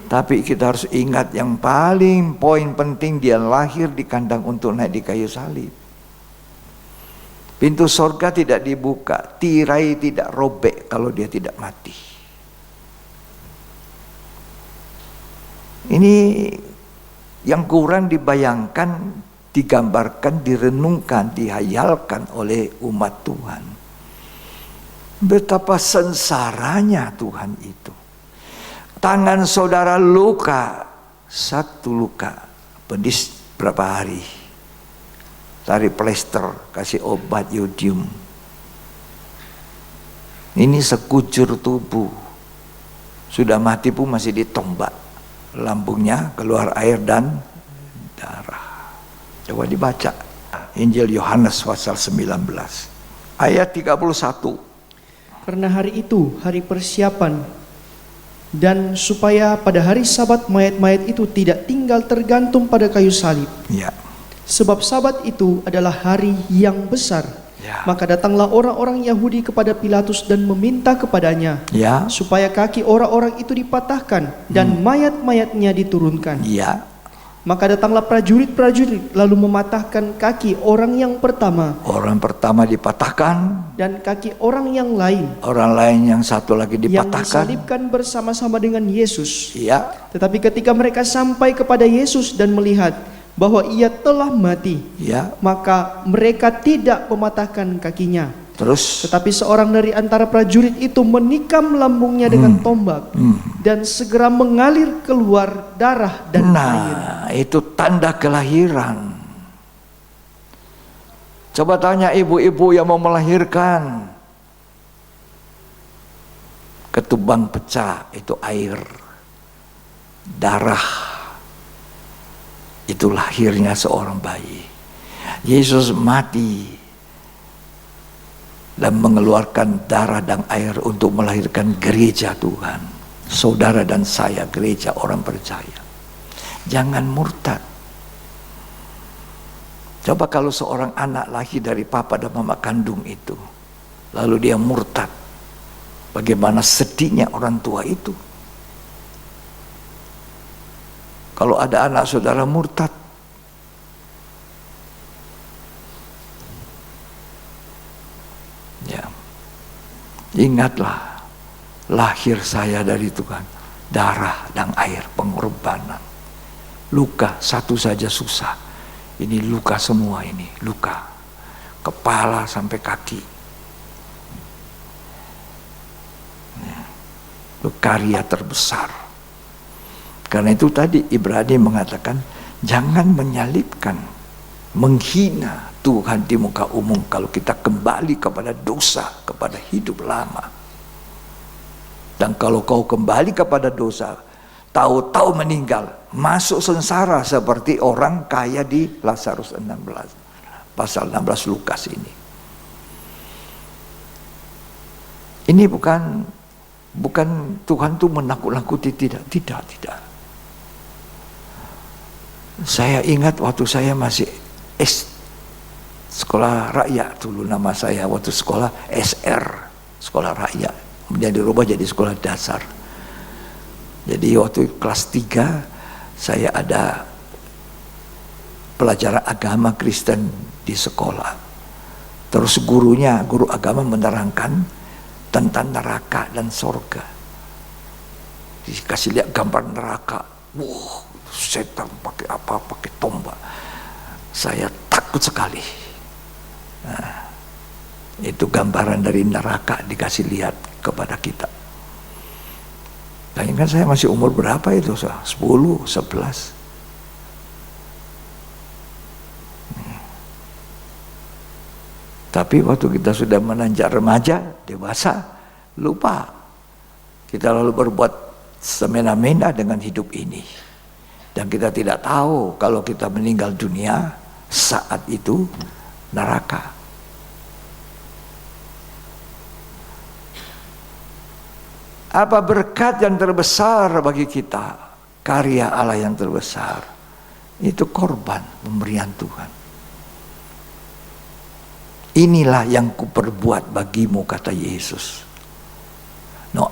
Tapi kita harus ingat yang paling poin penting, dia lahir di kandang untuk naik di kayu salib. Pintu sorga tidak dibuka, tirai tidak robek kalau dia tidak mati. Ini yang kurang dibayangkan, digambarkan, direnungkan, dihayalkan oleh umat Tuhan. Betapa sengsaranya Tuhan itu. Tangan saudara luka, 1 luka, pedis berapa hari, tarik plester, kasih obat yodium. Ini sekujur tubuh, sudah mati pun masih ditombak, lambungnya keluar air dan darah. Coba dibaca Injil Yohanes pasal 19 ayat 31. Karena hari itu hari persiapan, dan supaya pada hari Sabat mayat-mayat itu tidak tinggal tergantung pada kayu salib. Ya, Sebab Sabat itu adalah hari yang besar. ya, Maka datanglah orang-orang Yahudi kepada Pilatus dan meminta kepadanya ya, supaya kaki orang-orang itu dipatahkan dan mayat-mayatnya diturunkan. ya. Maka datanglah prajurit-prajurit lalu mematahkan kaki orang yang pertama Orang pertama dipatahkan, dan kaki orang yang lain, orang lain yang satu lagi yang dipatahkan. disalibkan bersama-sama dengan Yesus. Ya, Tetapi ketika mereka sampai kepada Yesus dan melihat bahwa ia telah mati, ya. maka mereka tidak mematahkan kakinya. Terus, Tetapi seorang dari antara prajurit itu menikam lambungnya dengan tombak, dan segera mengalir keluar darah dan air. nah, itu tanda kelahiran. Coba tanya ibu-ibu yang mau melahirkan. Ketubang pecah, itu air. Darah, itu lahirnya seorang bayi. Yesus mati dan mengeluarkan darah dan air untuk melahirkan gereja Tuhan. Saudara dan saya gereja orang percaya. Jangan murtad. Coba kalau seorang anak lahir dari papa dan mama kandung itu, lalu dia murtad, bagaimana sedihnya orang tua itu. Kalau ada anak saudara murtad, ya, ingatlah, lahir saya dari Tuhan, darah dan air pengorbanan. Luka satu saja susah, ini luka semua, ini luka kepala sampai kaki. Ya, itu karya terbesar. Karena itu tadi Ibrani mengatakan, jangan menyalibkan, menghina Tuhan di muka umum kalau kita kembali kepada dosa, kepada hidup lama. Dan kalau kau kembali kepada dosa, tahu-tahu meninggal, masuk sengsara seperti orang kaya di Lazarus 16, pasal 16 Lukas ini. Ini bukan Tuhan tuh menakut-nakuti, tidak. Saya ingat waktu saya masih sekolah rakyat dulu, nama saya waktu sekolah SR, sekolah rakyat, kemudian dirubah jadi sekolah dasar. Jadi waktu kelas 3 saya ada pelajaran agama Kristen di sekolah. Terus guru agama menerangkan tentang neraka dan sorga. Dikasih lihat gambar neraka, setan pakai apa, pakai tombak. Saya takut sekali. Nah, itu gambaran dari neraka dikasih lihat kepada kita. Dan kan saya masih umur berapa itu? 10, 11. Tapi waktu kita sudah menanjak remaja, dewasa, lupa. Kita lalu berbuat semena-mena dengan hidup ini. Dan kita tidak tahu kalau kita meninggal dunia, saat itu neraka. Apa berkat yang terbesar bagi kita? Karya Allah yang terbesar. Itu korban pemberian Tuhan. Inilah yang kuperbuat bagimu, kata Yesus.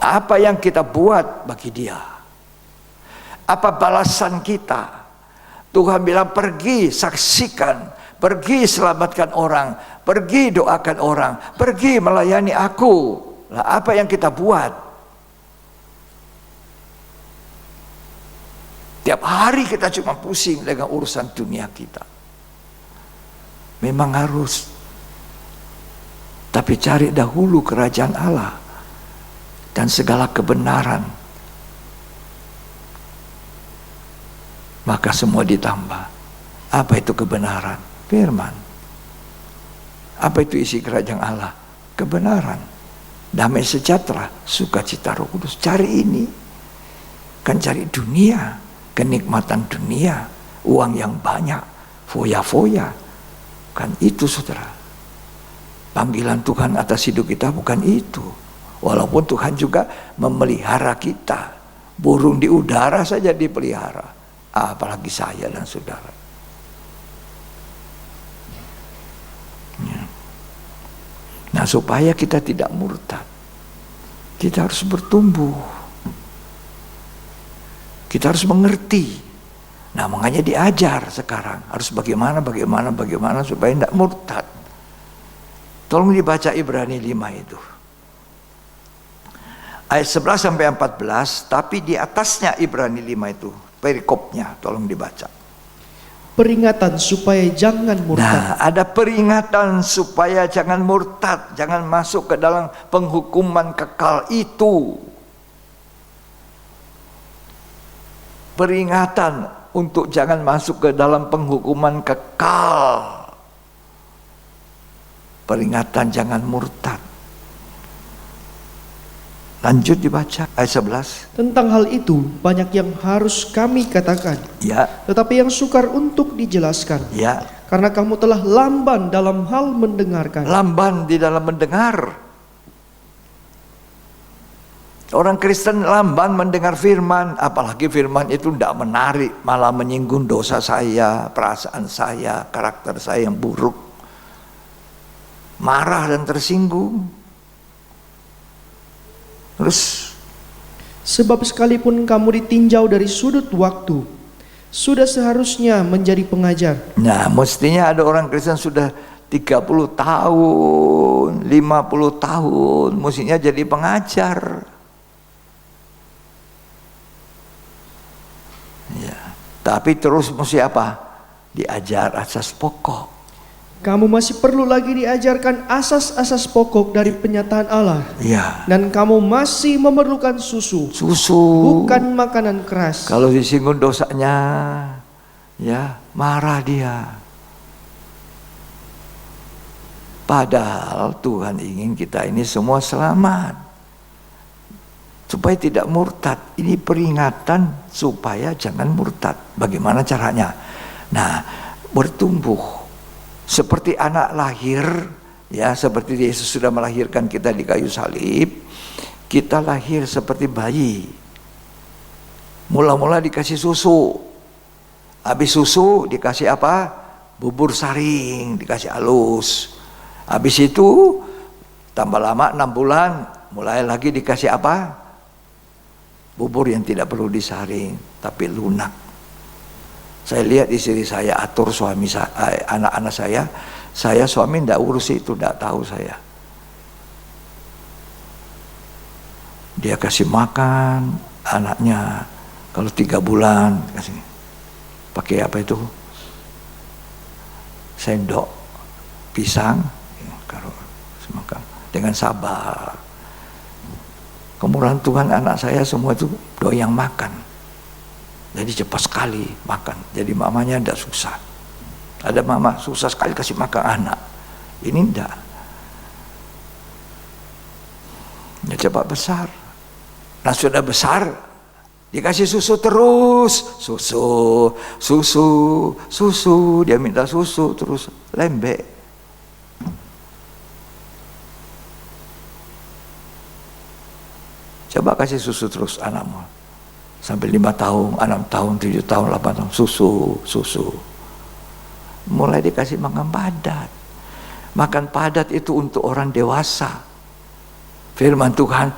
Apa yang kita buat bagi dia? Apa balasan kita? Tuhan bilang, pergi saksikan, pergi selamatkan orang, pergi doakan orang, pergi melayani aku. Lah, apa yang kita buat? Tiap hari kita cuma pusing dengan urusan dunia kita. Memang harus. Tapi cari dahulu kerajaan Allah dan segala kebenaran, maka semua ditambah. Apa itu kebenaran? Firman. Apa itu isi kerajaan Allah? Kebenaran, damai sejahtera, sukacita Roh Kudus. Cari ini. Kan cari dunia, kenikmatan dunia, uang yang banyak, foya-foya. Kan itu, saudara. Panggilan Tuhan atas hidup kita bukan itu. Walaupun Tuhan juga memelihara kita. Burung di udara saja dipelihara, apalagi saya dan saudara. Ya. Nah, supaya kita tidak murtad, kita harus bertumbuh. Kita harus mengerti. Nah, makanya diajar sekarang harus bagaimana supaya tidak murtad. Tolong dibaca Ibrani 5 itu. Ayat 11 sampai 14, tapi di atasnya Ibrani 5 itu, perikopnya, tolong dibaca. Peringatan supaya jangan murtad. Nah, ada peringatan supaya jangan murtad, jangan masuk ke dalam penghukuman kekal itu. Peringatan untuk jangan masuk ke dalam penghukuman kekal. Peringatan jangan murtad. Lanjut dibaca ayat 11. Tentang hal itu banyak yang harus kami katakan, Ya, tetapi yang sukar untuk dijelaskan. ya. Karena kamu telah lamban dalam hal mendengarkan. Lamban di dalam mendengar. Orang Kristen lamban mendengar firman, apalagi firman itu tidak menarik, malah menyinggung dosa saya, perasaan saya, karakter saya yang buruk. Marah dan tersinggung. Terus, Sebab sekalipun kamu ditinjau dari sudut waktu, sudah seharusnya menjadi pengajar. nah mestinya ada orang Kristen sudah 30 tahun, 50 tahun, mestinya jadi pengajar. Ya, tapi terus mesti apa? Diajar asas pokok. Kamu masih perlu lagi diajarkan asas-asas pokok dari penyataan Allah. Ya, Dan kamu masih memerlukan susu, susu. bukan makanan keras. Kalau disinggung dosanya, ya marah dia. Padahal Tuhan ingin kita ini semua selamat, supaya tidak murtad. Ini peringatan supaya jangan murtad. Bagaimana caranya? Nah, bertumbuh seperti anak lahir, ya seperti Yesus sudah melahirkan kita di kayu salib. Kita lahir seperti bayi. Mula-mula dikasih susu. Habis susu dikasih apa? Bubur saring, dikasih halus. Habis itu tambah lama 6 bulan, mulai lagi dikasih apa? Bubur yang tidak perlu disaring, tapi lunak. Saya lihat istri saya atur suami saya, anak-anak saya suami tidak urus itu, tidak tahu saya. Dia kasih makan anaknya, kalau 3 bulan kasih pakai apa itu? Sendok pisang, kalau makan dengan sabar. Kemurahan Tuhan, anak saya semua itu doyan makan. Jadi cepat sekali makan. Jadi mamanya tidak susah. Ada mama susah sekali kasih makan anak. Ini tidak. Dia cepat besar. Nah sudah besar, dikasih susu terus. Susu. Dia minta susu terus lembek. Coba kasih susu terus anakmu. Sampai 5 tahun, 6 tahun, 7 tahun, 8 tahun, susu. Mulai dikasih makan padat. Makan padat itu untuk orang dewasa. Firman Tuhan,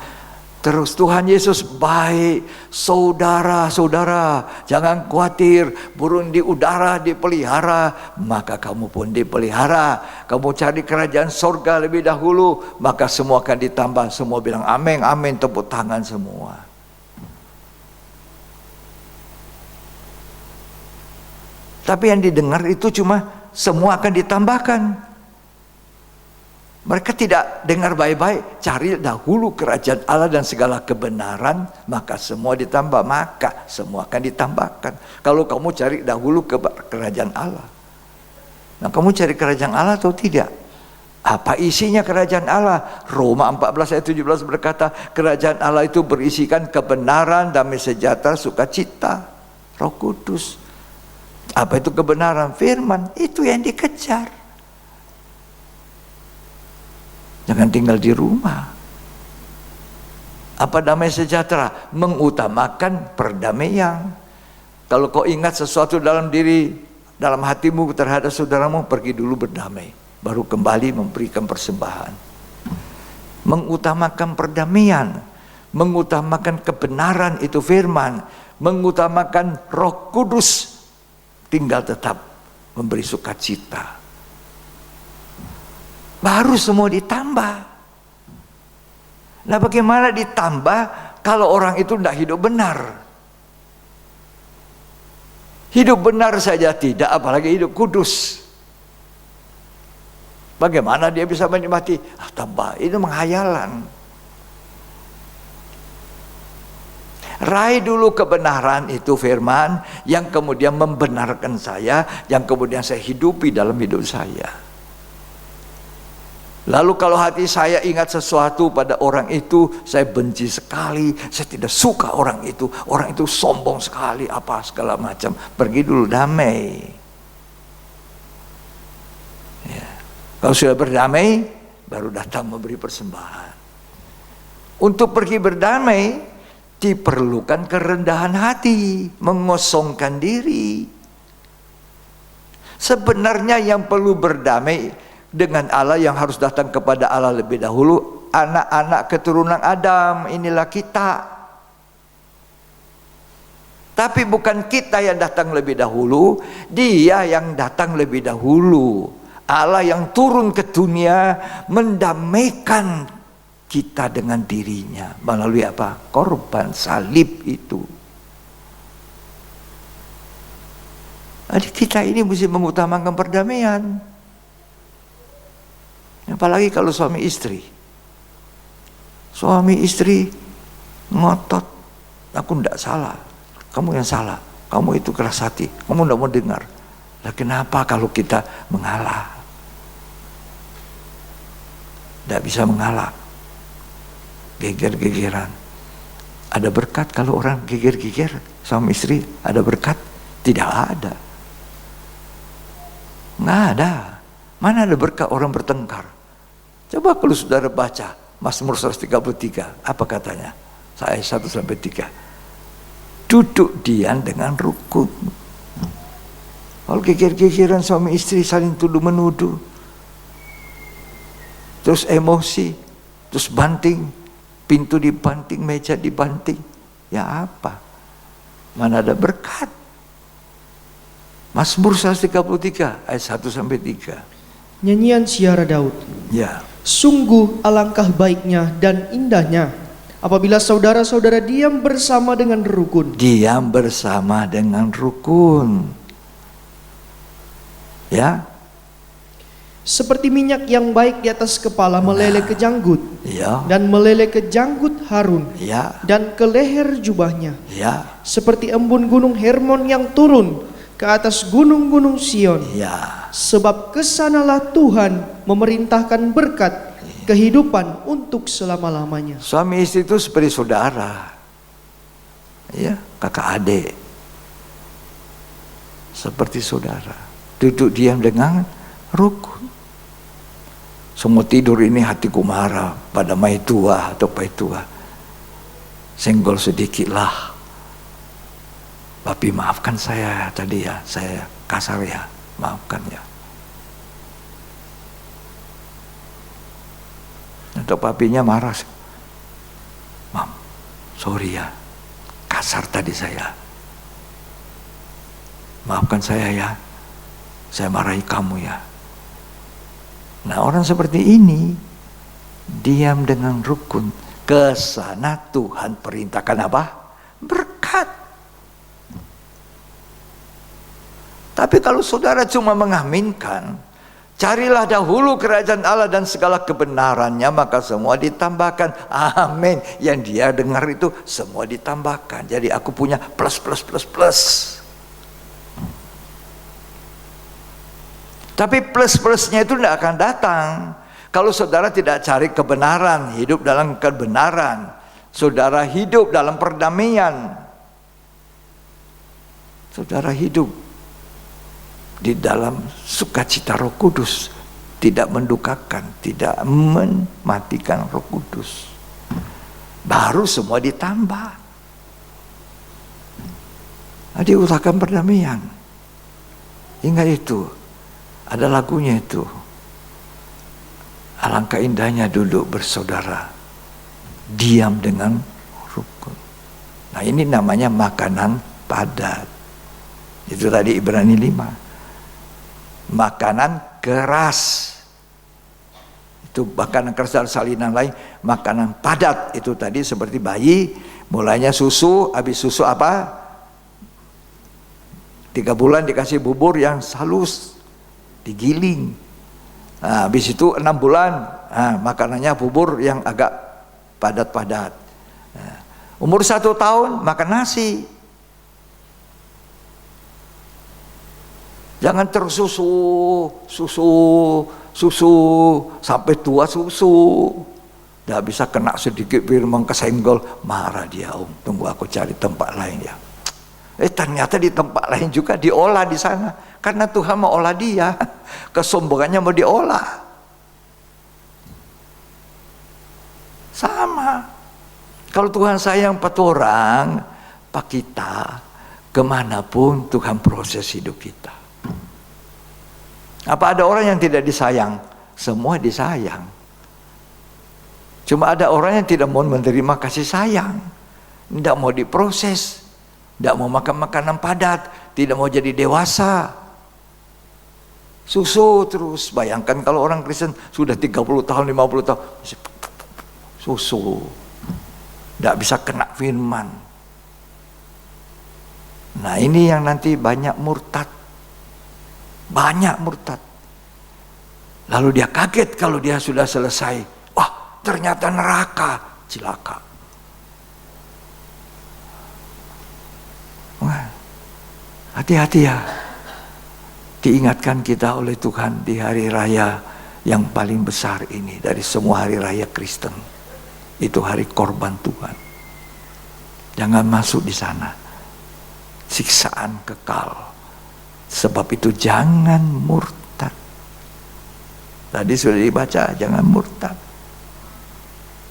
terus Tuhan Yesus baik. Saudara-saudara, jangan khawatir, burung di udara dipelihara, maka kamu pun dipelihara. Kamu cari kerajaan sorga lebih dahulu, maka semua akan ditambah. Semua bilang amin, amin, tepuk tangan semua. Tapi yang didengar itu cuma semua akan ditambahkan. Mereka tidak dengar baik-baik. Cari dahulu kerajaan Allah dan segala kebenaran, maka semua ditambah. Maka semua akan ditambahkan. Kalau kamu cari dahulu kerajaan Allah. Nah, kamu cari kerajaan Allah atau tidak? Apa isinya kerajaan Allah? Roma 14 ayat 17 berkata, kerajaan Allah itu berisikan kebenaran, damai sejahtera, sukacita, Roh Kudus. Apa itu kebenaran? Firman, itu yang dikejar. Jangan tinggal di rumah. Apa damai sejahtera? Mengutamakan perdamaian. Kalau kau ingat sesuatu dalam hatimu terhadap saudaramu, pergi dulu berdamai, baru kembali memberikan persembahan. Mengutamakan perdamaian, mengutamakan kebenaran, itu firman, mengutamakan Roh Kudus, tinggal tetap memberi sukacita. Baru semua ditambah. Nah, bagaimana ditambah kalau orang itu tidak hidup benar? Hidup benar saja tidak, apalagi hidup kudus. Bagaimana dia bisa menikmati? Tambah, itu menghayalan. Raih dulu kebenaran, itu firman yang kemudian membenarkan saya, yang kemudian saya hidupi dalam hidup saya. Lalu kalau hati saya ingat sesuatu pada orang itu, saya benci sekali, saya tidak suka orang itu sombong sekali, apa segala macam. Pergi dulu damai. Ya. Kalau sudah berdamai, baru datang memberi persembahan. Untuk pergi berdamai diperlukan kerendahan hati, mengosongkan diri. Sebenarnya yang perlu berdamai dengan Allah, yang harus datang kepada Allah lebih dahulu, anak-anak keturunan Adam, inilah kita. Tapi bukan kita yang datang lebih dahulu, Dia yang datang lebih dahulu. Allah yang turun ke dunia mendamaikan kita dengan dirinya melalui apa? Korban salib itu. Jadi kita ini mesti mengutamakan perdamaian. Apalagi kalau suami istri. Suami istri ngotot, aku tidak salah, kamu yang salah, kamu itu keras hati, kamu tidak mau dengar. Nah, kenapa kalau kita mengalah? Tidak bisa mengalah, geger-gegeran. Ada berkat kalau orang geger-geger suami istri? Ada berkat? Tidak ada. Nggak ada. Mana ada berkat orang bertengkar? Coba kalau saudara baca Mazmur 133, apa katanya? Ayat 1-3. Duduk diam dengan rukun. Kalau geger-gegeran suami istri saling tuduh menuduh, terus emosi, terus banting, pintu dibanting, meja dibanting, ya apa? Mana ada berkat? Mazmur 133 ayat 1-3. Nyanyian Ziarah Daud. Ya. Sungguh alangkah baiknya dan indahnya apabila saudara-saudara diam bersama dengan rukun. Diam bersama dengan rukun. Ya. Seperti minyak yang baik di atas kepala meleleh ke janggut, Ya. dan meleleh ke janggut Harun, Ya. dan ke leher jubahnya. Ya. Seperti embun gunung Hermon yang turun ke atas gunung-gunung Sion. Ya. Sebab kesanalah Tuhan memerintahkan berkat kehidupan untuk selama-lamanya. Suami istri itu seperti saudara. Ya, kakak adik. Seperti saudara. Duduk diam dengan rukun. Semua tidur ini hatiku marah pada mai tua atau pai tua. Senggol sedikitlah. Papi maafkan saya tadi ya, saya kasar ya, maafkan ya. Untuk papinya marah. Mam, sorry ya, kasar tadi saya. Maafkan saya ya, saya marahi kamu ya. Nah, orang seperti ini diam dengan rukun. Ke sana Tuhan perintahkan apa? Berkat. Tapi kalau saudara cuma mengaminkan, carilah dahulu kerajaan Allah dan segala kebenarannya, maka semua ditambahkan. Amin. Yang dia dengar itu semua ditambahkan. Jadi aku punya plus. Tapi plus-plusnya itu tidak akan datang kalau saudara tidak cari kebenaran, hidup dalam kebenaran. Saudara hidup dalam perdamaian. Saudara hidup di dalam sukacita Roh Kudus, tidak mendukakan, tidak mematikan Roh Kudus. Baru semua ditambah. Diusahakan perdamaian. Ingat itu, ada lagunya itu. Alangkah indahnya duduk bersaudara, diam dengan rukun. Nah, ini namanya makanan padat. Itu tadi Ibrani 5. Makanan keras, itu makanan keras dan salinan lain. Makanan padat itu tadi seperti bayi, mulainya susu, habis susu apa? 3 bulan dikasih bubur yang halus, digiling. Nah, habis itu 6 bulan, makanannya bubur yang agak padat-padat. Nah, umur 1 tahun makan nasi. Jangan terus susu sampai tua susu. Tidak bisa kena sedikit firman kesenggol, marah dia. Tunggu aku cari tempat lain ya. Ternyata di tempat lain juga diolah di sana, karena Tuhan mau olah dia. Kesombongannya mau diolah. Sama. Kalau Tuhan sayang pada orang, pak kita, kemanapun Tuhan proses hidup kita. Apa ada orang yang tidak disayang? Semua disayang. Cuma ada orang yang tidak mau menerima kasih sayang, tidak mau diproses, tidak mau makan makanan padat, tidak mau jadi dewasa. Susu terus. Bayangkan kalau orang Kristen sudah 30 tahun, 50 tahun, susu. Tidak bisa kena firman. Nah ini yang nanti banyak murtad. Banyak murtad. Lalu dia kaget kalau dia sudah selesai. Wah, ternyata neraka. Cilaka. Wah, hati-hati ya. Diingatkan kita oleh Tuhan di hari raya yang paling besar ini dari semua hari raya Kristen. Itu hari korban Tuhan. Jangan masuk di sana. Siksaan kekal. Sebab itu jangan murtad. Tadi sudah dibaca, jangan murtad.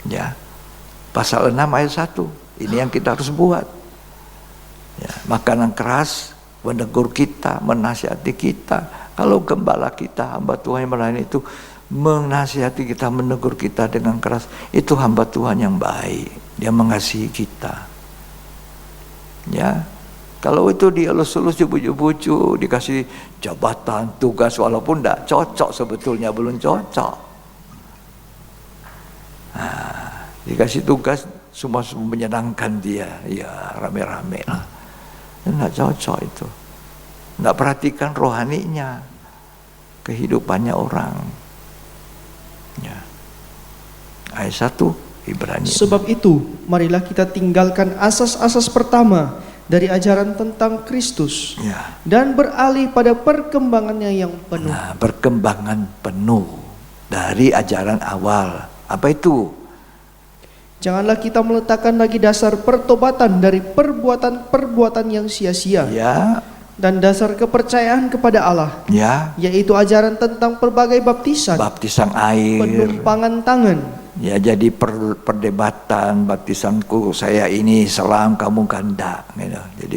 Ya. Pasal 6 ayat 1. Ini yang kita harus buat. Ya, makanan keras menegur kita, menasihati kita. Kalau gembala kita, hamba Tuhan yang melayani itu menasihati kita, menegur kita dengan keras, itu hamba Tuhan yang baik. Dia mengasihi kita. Ya, kalau itu dia elus-elus, buju-buju, dikasih jabatan, tugas, walaupun tidak cocok sebetulnya, belum cocok. Nah, dikasih tugas semua menyenangkan dia, ya rame-rame lah. Tidak cocok itu. Tidak perhatikan rohaninya, kehidupannya orang. Ya. Ayat 1 Ibrani. Sebab itu, marilah kita tinggalkan asas-asas pertama dari ajaran tentang Kristus, Ya. dan beralih pada perkembangannya yang penuh. Nah, perkembangan penuh dari ajaran awal. Apa itu? Janganlah kita meletakkan lagi dasar pertobatan dari perbuatan-perbuatan yang sia-sia, Ya, dan dasar kepercayaan kepada Allah, ya. yaitu ajaran tentang berbagai baptisan, Baptisan air. penumpangan tangan, Ya, jadi perdebatan, baptisanku saya ini selam, kamu ganda, gitu. Jadi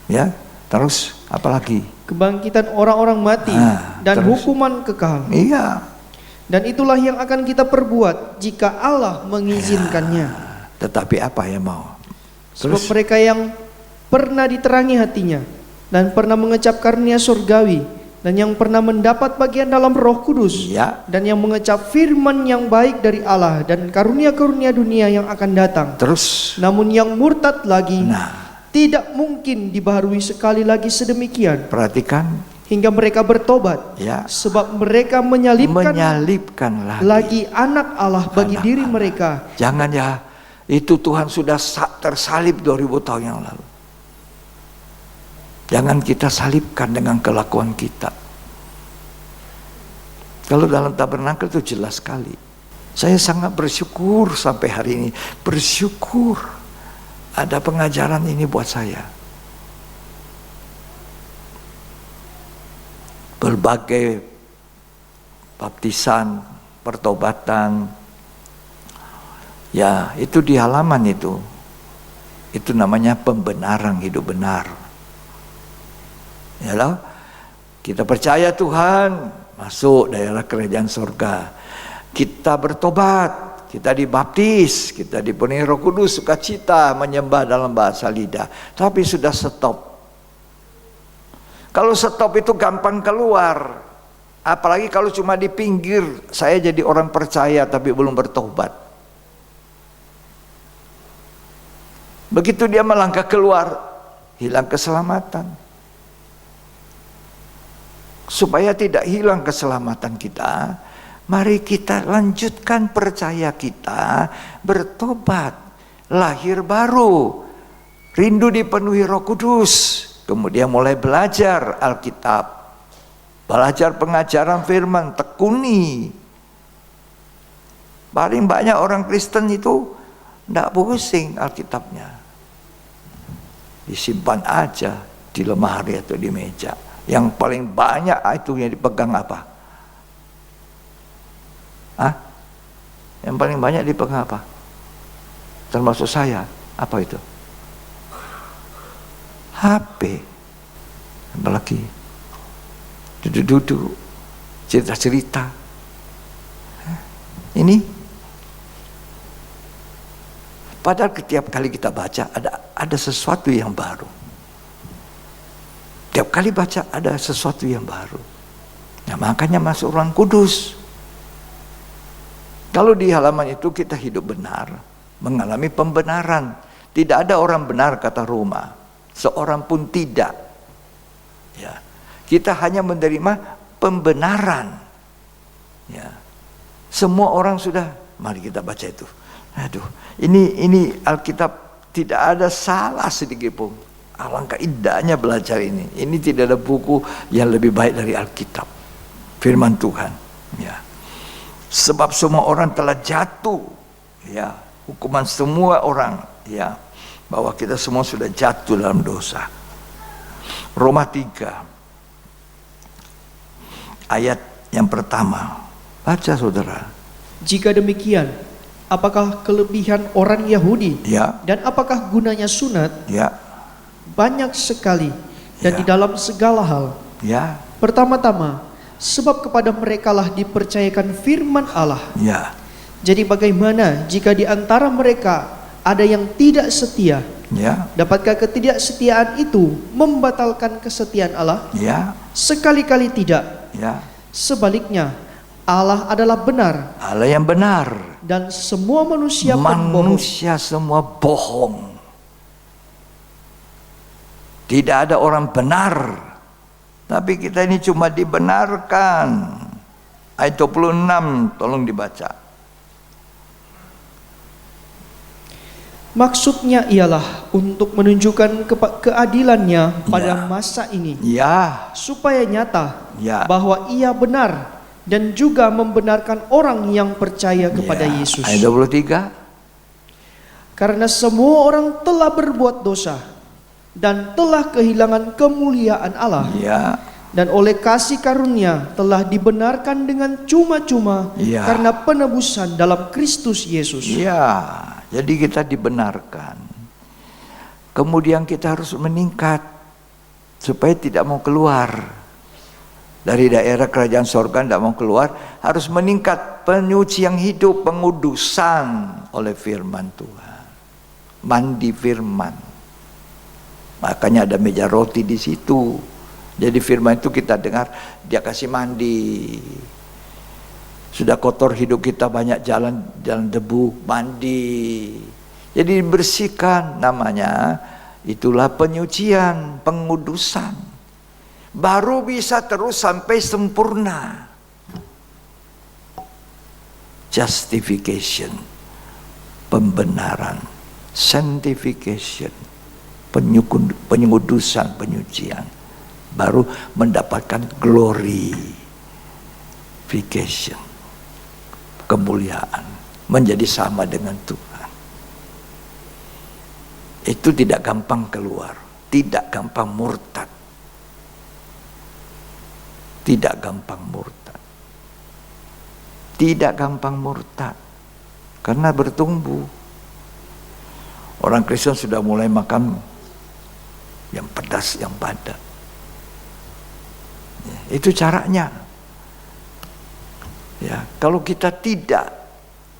ya, terus apalagi? kebangkitan orang-orang mati, dan terus? hukuman kekal. Iya. Dan itulah yang akan kita perbuat jika Allah mengizinkannya. Tetapi apa yang mau? Sebab Terus? mereka yang pernah diterangi hatinya dan pernah mengecap karunia surgawi dan yang pernah mendapat bagian dalam Roh Kudus, Ya. dan yang mengecap firman yang baik dari Allah dan karunia-karunia dunia yang akan datang. Terus? Namun yang murtad lagi Nah, tidak mungkin dibaharui sekali lagi sedemikian perhatikan. hingga mereka bertobat, Ya. sebab mereka menyalibkan Menyalibkan lagi anak Allah bagi Anak diri Allah. mereka. Jangan ya, itu Tuhan sudah tersalib 2000 tahun yang lalu. Jangan kita salibkan dengan kelakuan kita. Kalau dalam tabernakel itu jelas sekali. Saya sangat bersyukur sampai hari ini. Bersyukur ada pengajaran ini buat saya. Berbagai baptisan, pertobatan, ya itu di halaman itu namanya pembenaran hidup benar. Ya loh, kita percaya Tuhan, masuk daerah kerajaan surga. Kita bertobat, kita dibaptis, kita dipenuhi Roh Kudus, sukacita, menyembah dalam bahasa lidah. Tapi sudah stop. Kalau stop itu gampang keluar. Apalagi kalau cuma di pinggir, saya jadi orang percaya tapi belum bertobat. Begitu dia melangkah keluar, hilang keselamatan. Supaya tidak hilang keselamatan kita, mari kita lanjutkan percaya kita, bertobat, lahir baru, rindu dipenuhi Roh Kudus. Kemudian mulai belajar Alkitab, belajar pengajaran firman, tekuni. Paling banyak orang Kristen itu tidak pusing Alkitabnya, disimpan aja di lemari atau di meja. Yang paling banyak itu yang dipegang apa? Hah? Yang paling banyak dipegang apa? termasuk saya. Apa itu? HP. Apalagi duduk-duduk, cerita-cerita. Ini padahal setiap kali kita baca ada sesuatu yang baru. Tiap kali baca ada sesuatu yang baru. Nah, makanya masuk Ruang Kudus. Kalau di halaman itu kita hidup benar, mengalami pembenaran. Tidak ada orang benar, kata Roma. Seorang pun tidak. Ya. Kita hanya menerima pembenaran. Ya. Semua orang sudah, mari kita baca itu. Aduh, ini Alkitab tidak ada salah sedikit pun. Alangkah indahnya belajar ini. Ini tidak ada buku yang lebih baik dari Alkitab. Firman Tuhan. Ya. Sebab semua orang telah jatuh. Ya, hukuman semua orang. Ya, bahwa kita semua sudah jatuh dalam dosa. Roma 3 ayat yang pertama. Baca saudara. Jika demikian, apakah kelebihan orang Yahudi? Ya. Dan apakah gunanya sunat? Ya. Banyak sekali dan Ya. di dalam segala hal. Ya. Pertama-tama, sebab kepada merekalah dipercayakan firman Allah. Ya. Jadi bagaimana jika di antara mereka ada yang tidak setia? Ya. Dapatkah ketidaksetiaan itu membatalkan kesetiaan Allah? Ya. Sekali-kali tidak. Ya. Sebaliknya, Allah adalah benar Allah yang benar. dan semua manusia pembohong. Manusia semua bohong. Tidak ada orang benar. Tapi kita ini cuma dibenarkan. Ayat 26 tolong dibaca. Maksudnya ialah untuk menunjukkan keadilannya pada Ya. masa ini, Ya. supaya nyata Ya. bahwa ia benar dan juga membenarkan orang yang percaya kepada Ya. Yesus. Ayat 23. Karena semua orang telah berbuat dosa dan telah kehilangan kemuliaan Allah, Ya. dan oleh kasih karunia telah dibenarkan dengan cuma-cuma Ya. karena penebusan dalam Kristus Yesus. Ya. Jadi kita dibenarkan. Kemudian kita harus meningkat supaya tidak mau keluar dari daerah kerajaan sorga, tidak mau keluar, harus meningkat penyucian hidup, pengudusan oleh firman Tuhan. Mandi firman. Makanya ada meja roti di situ. Jadi firman itu kita dengar, dia kasih mandi. Sudah kotor hidup kita, banyak jalan debu, mandi. Jadi dibersihkan, namanya itulah penyucian, pengudusan. Baru bisa terus sampai sempurna. Justification, pembenaran. Sanctification, pengudusan, penyucian. Baru mendapatkan glorification, kemuliaan, menjadi sama dengan Tuhan. Itu tidak gampang keluar, tidak gampang murtad. Tidak gampang murtad. Tidak gampang murtad. Karena bertumbuh. Orang Kristen sudah mulai makan yang pedas, yang padat. Ya, itu caranya. Ya, kalau kita tidak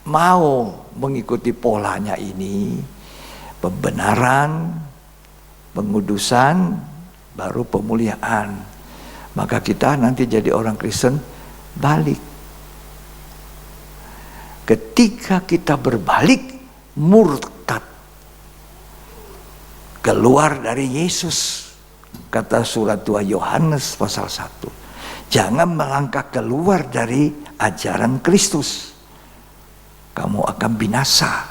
mau mengikuti polanya ini, pembenaran, pengudusan, baru pemuliaan, maka kita nanti jadi orang Kristen balik. Ketika kita berbalik, murtad, keluar dari Yesus, kata surat 2 Yohanes pasal 1. Jangan melangkah keluar dari ajaran Kristus, kamu akan binasa.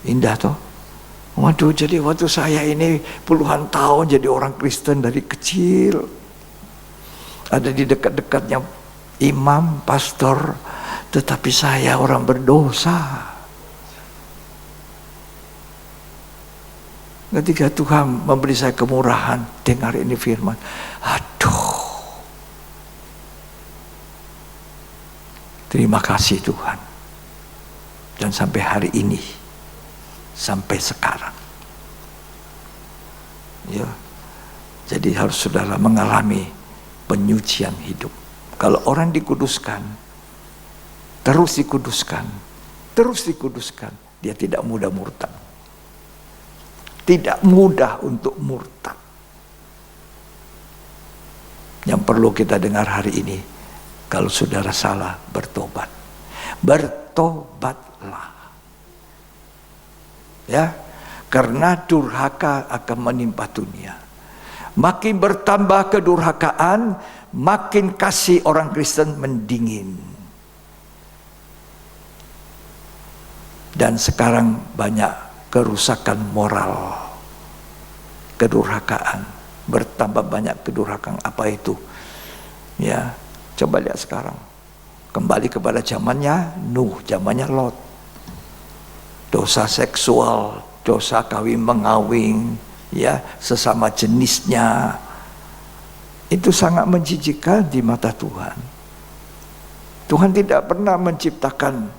Indah toh? Waduh, jadi waktu saya ini puluhan tahun jadi orang Kristen dari kecil, ada di dekat-dekatnya imam, pastor, tetapi saya orang berdosa. Ketika Tuhan memberi saya kemurahan, dengar ini firman, aduh, Terima kasih Tuhan. Dan sampai hari ini, sampai sekarang, ya, jadi harus saudara mengalami penyucian hidup. Kalau orang dikuduskan, terus dikuduskan, dia tidak mudah murtad. Tidak mudah untuk murtad. Yang perlu kita dengar hari ini, kalau saudara salah, bertobat. Bertobatlah. Ya, karena durhaka akan menimpa dunia. Makin bertambah kedurhakaan, makin kasih orang Kristen mendingin. Dan sekarang banyak kerusakan moral, kedurhakaan, bertambah banyak kedurhakaan. Apa itu? Ya, coba lihat sekarang. Kembali kepada zamannya Nuh, zamannya Lot. Dosa seksual, dosa kawin mengawin, ya, sesama jenisnya. Itu sangat menjijikkan di mata Tuhan. Tuhan tidak pernah menciptakan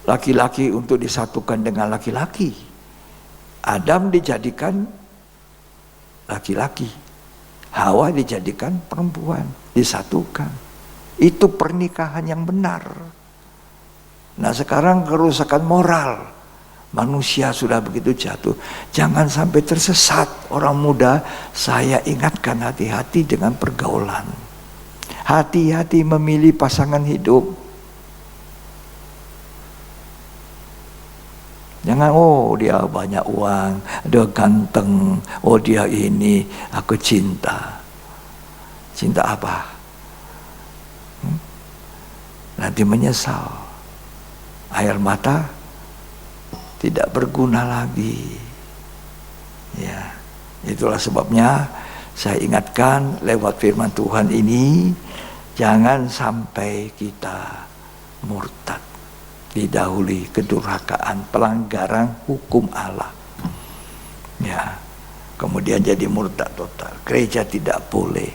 laki-laki untuk disatukan dengan laki-laki. Adam dijadikan laki-laki, Hawa dijadikan perempuan, disatukan. Itu pernikahan yang benar. Nah sekarang kerusakan moral, manusia sudah begitu jatuh. Jangan sampai tersesat. Orang muda, saya ingatkan, hati-hati dengan pergaulan. Hati-hati memilih pasangan hidup. Jangan, oh dia banyak uang, dia ganteng, oh dia ini, aku cinta. Cinta apa? Nanti menyesal. Air mata tidak berguna lagi. Ya, itulah sebabnya saya ingatkan lewat firman Tuhan ini, jangan sampai kita murtad, didahului kedurhakaan, pelanggaran hukum Allah. Ya, kemudian jadi murtad total. Gereja tidak boleh.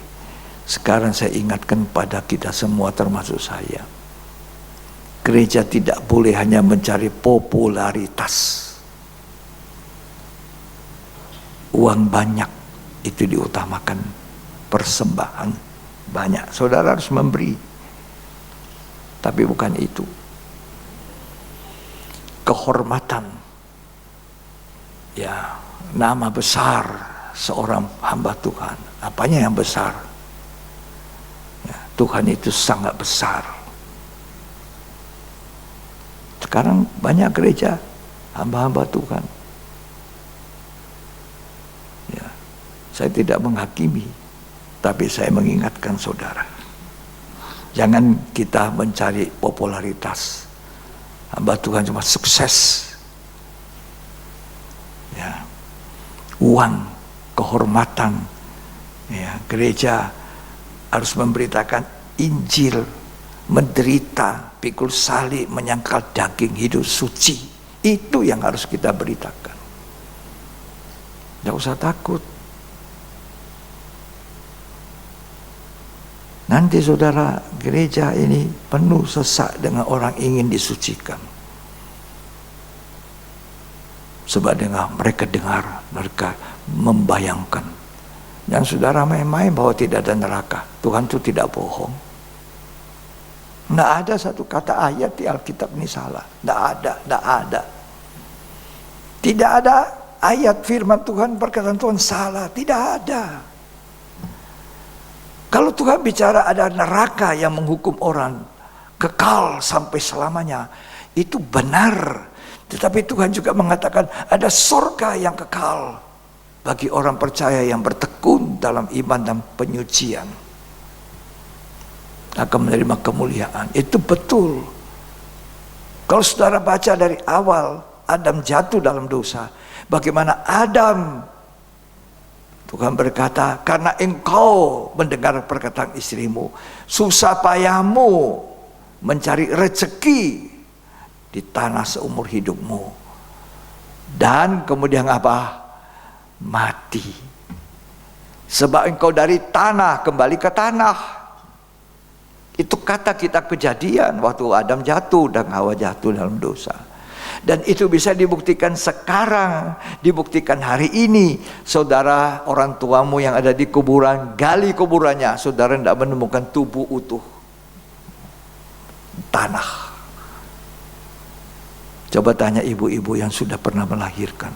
Sekarang saya ingatkan pada kita semua termasuk saya. Gereja tidak boleh hanya mencari popularitas. Uang banyak itu diutamakan, persembahan banyak. Saudara harus memberi. Tapi bukan itu. Kehormatan. Ya, nama besar seorang hamba Tuhan. Apanya yang besar? Ya, Tuhan itu sangat besar. Sekarang banyak gereja hamba-hamba Tuhan. Ya, saya tidak menghakimi, tapi saya mengingatkan saudara. Jangan kita mencari popularitas. Hamba Tuhan cuma sukses. Ya, uang, kehormatan. Ya, gereja harus memberitakan Injil, menderita, pikul salib, menyangkal daging hidup suci. Itu yang harus kita beritakan. Tidak usah takut. Nanti saudara, gereja ini penuh sesak dengan orang ingin disucikan. Sebab mereka dengar, mereka membayangkan. Dan saudara main-main bahwa tidak ada neraka. Tuhan itu tidak bohong. Tidak ada satu kata ayat di Alkitab ini salah. Tidak ada. Tidak ada ayat firman Tuhan, perkataan Tuhan salah. Tidak ada. Kalau Tuhan bicara ada neraka yang menghukum orang kekal sampai selamanya, itu benar. Tetapi Tuhan juga mengatakan ada surga yang kekal bagi orang percaya yang bertekun dalam iman dan penyucian, akan menerima kemuliaan. Itu betul. Kalau saudara baca dari awal Adam jatuh dalam dosa, bagaimana Adam, Tuhan berkata, karena engkau mendengar perkataan istrimu, susah payahmu mencari rezeki di tanah seumur hidupmu, dan kemudian apa? Mati. Sebab engkau dari tanah kembali ke tanah. Itu kata kitab Kejadian waktu Adam jatuh dan Hawa jatuh dalam dosa. Dan itu bisa dibuktikan sekarang, dibuktikan hari ini. Saudara, orang tuamu yang ada di kuburan, gali kuburannya, saudara tidak menemukan tubuh utuh, tanah. Coba tanya ibu-ibu yang sudah pernah melahirkan.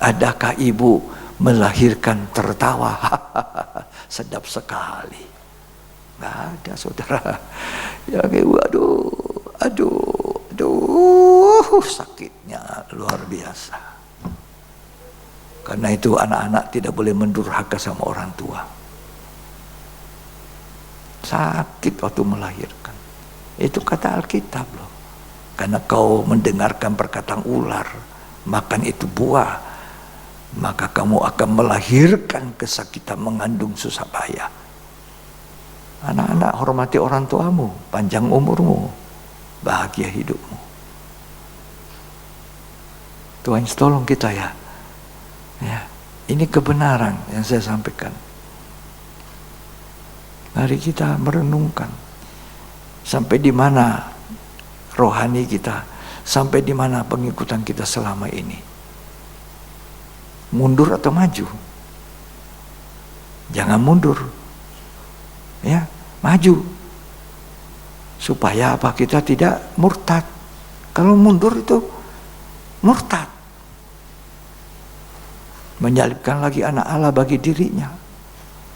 Adakah ibu melahirkan tertawa? Sedap sekali. Nggak ada, saudara. Yang ibu, aduh, sakitnya luar biasa. Karena itu anak-anak tidak boleh mendurhaka sama orang tua. Sakit waktu melahirkan. Itu kata Alkitab loh. Karena kau mendengarkan perkataan ular, makan itu buah, maka kamu akan melahirkan kesakitan mengandung susah payah. Anak-anak, hormati orang tuamu, panjang umurmu, bahagia hidupmu. Tuhan tolong kita ya. Ini kebenaran yang saya sampaikan. Mari kita merenungkan sampai di mana rohani kita, sampai di mana pengikutan kita selama ini. Mundur atau maju? Jangan mundur. Ya, maju. Supaya apa? Kita tidak murtad. Kalau mundur itu murtad. Menyalibkan lagi anak Allah bagi dirinya.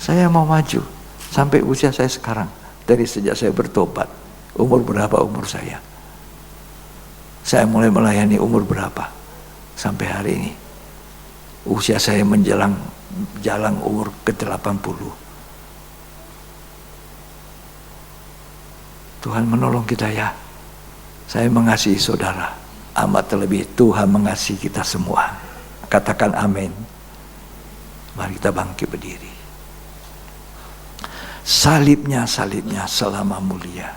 Saya mau maju sampai usia saya sekarang. Dari sejak saya bertobat. Umur berapa umur saya? Saya mulai melayani umur berapa? Sampai hari ini. Usia saya menjelang jalan umur ke-80. Tuhan menolong kita ya. Saya mengasihi saudara. Amat terlebih Tuhan mengasihi kita semua. Katakan amin. Mari kita bangkit berdiri. Salibnya selama mulia.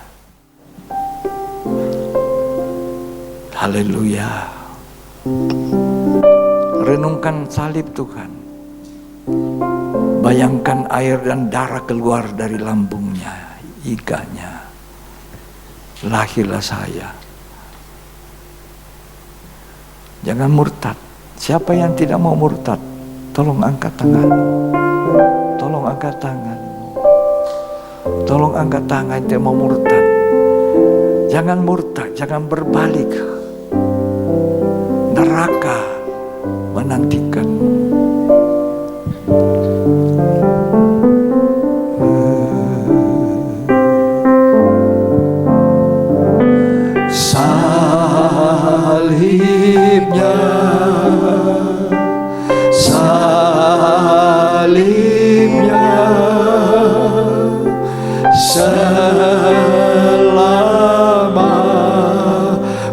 Haleluya. Renungkan salib Tuhan. Bayangkan air dan darah keluar dari lambungnya, iganya. Lahirlah saya. Jangan murtad. Siapa yang tidak mau murtad, tolong angkat tangan. Tolong angkat tangan. Tolong angkat tangan yang tidak mau murtad. Jangan murtad, jangan berbalik. Neraka menantikan. Salibnya selama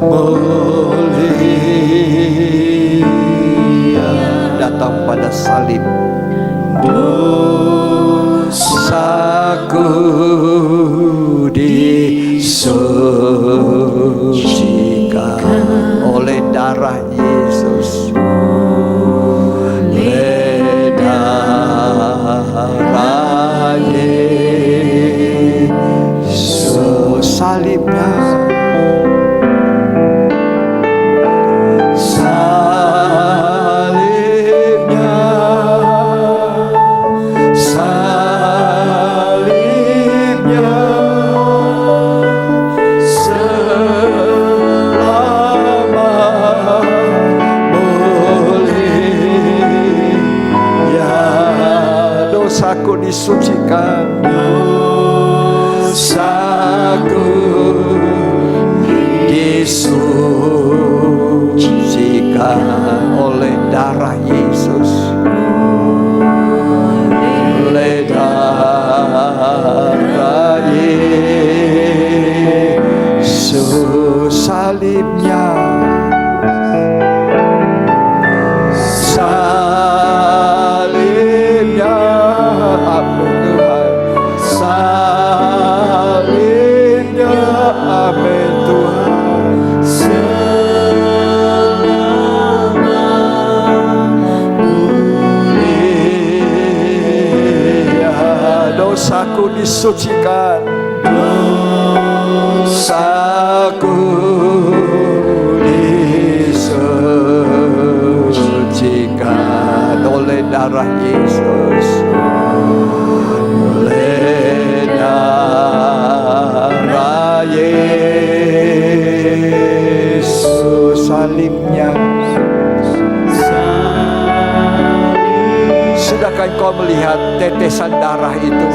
mulia. Datang pada salib dosaku disucikan oleh darah Yesus. Oleh darah Yesus. Salibnya, salibnya, salibnya selama mulia. Dosaku disucikan, dosaku disucikan, dosaku disucikan oleh darah Yesus, oleh darah Yesus, salibnya. Sudahkah engkau melihat tetesan darah itu?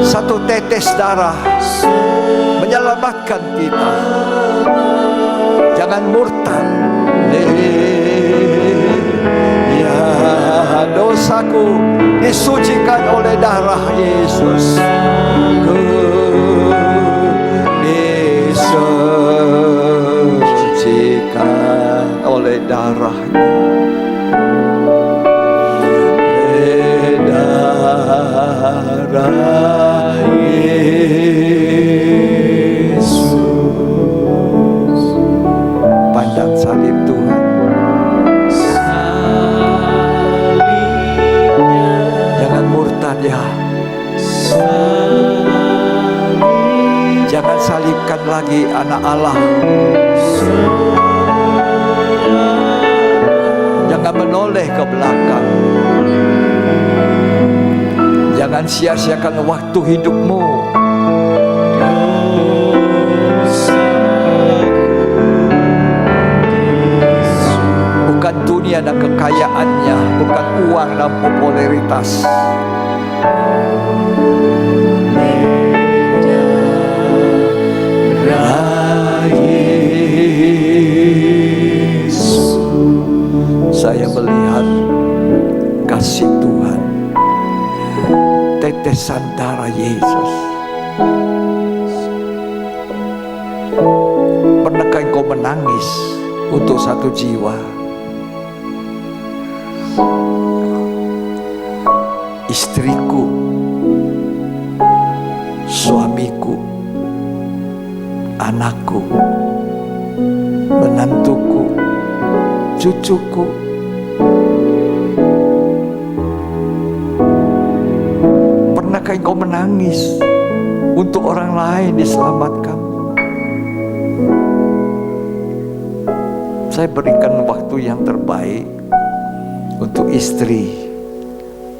Satu tetes darah menyelamatkan kita. Jangan murtad. Ya, dosaku disucikan oleh darah Yesus. Ku disucikan oleh darahnya. Darah Yesus. Pandang salib Tuhan. Jangan murtad ya. Jangan salibkan lagi anak Allah. Jangan menoleh ke belakang. Jangan sia-siakan waktu hidupmu. Bukan dunia dan kekayaannya, bukan uang dan popularitas. Saya melihat kasih Tuhan, tetesan darah Yesus. Pernahkah engkau menangis untuk satu jiwa? Istriku, suamiku, anakku, menantuku, cucuku. Pernahkah engkau menangis untuk orang lain diselamatkan? Saya berikan waktu yang terbaik untuk istri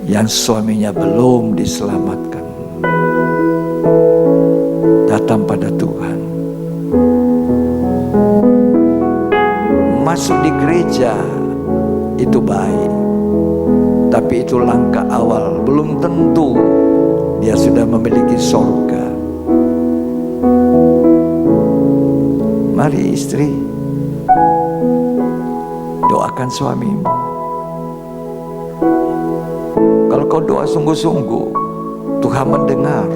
yang suaminya belum diselamatkan. Datang pada Tuhan. Masuk di gereja itu baik, tapi itu langkah awal. Belum tentu dia sudah memiliki surga. Mari istri, doakan suamimu. Kalau kau doa sungguh-sungguh, Tuhan mendengar.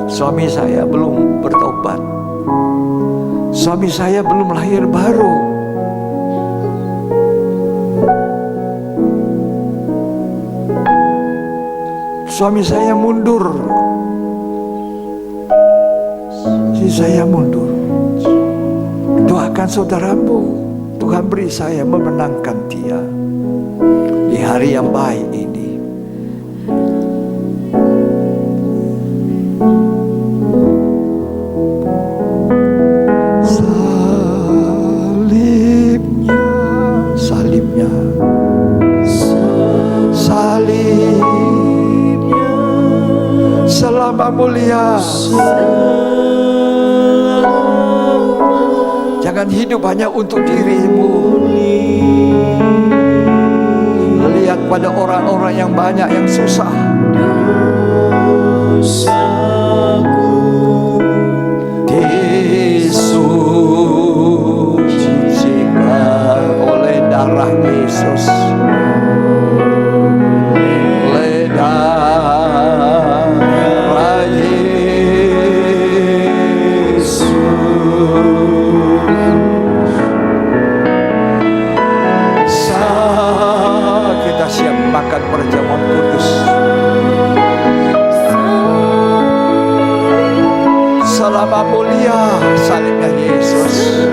Suami saya belum bertobat. Suami saya belum lahir baru. Suami saya mundur. Si saya mundur. Doakan saudaramu. Tuhan beri saya memenangkan dia di hari yang baik ini. Selama mulia, jangan hidup hanya untuk dirimu. Lihat pada orang-orang yang banyak yang susah. Disucikan oleh darah Yesus. Perjamuan kudus. Selama mulia salibnya Yesus.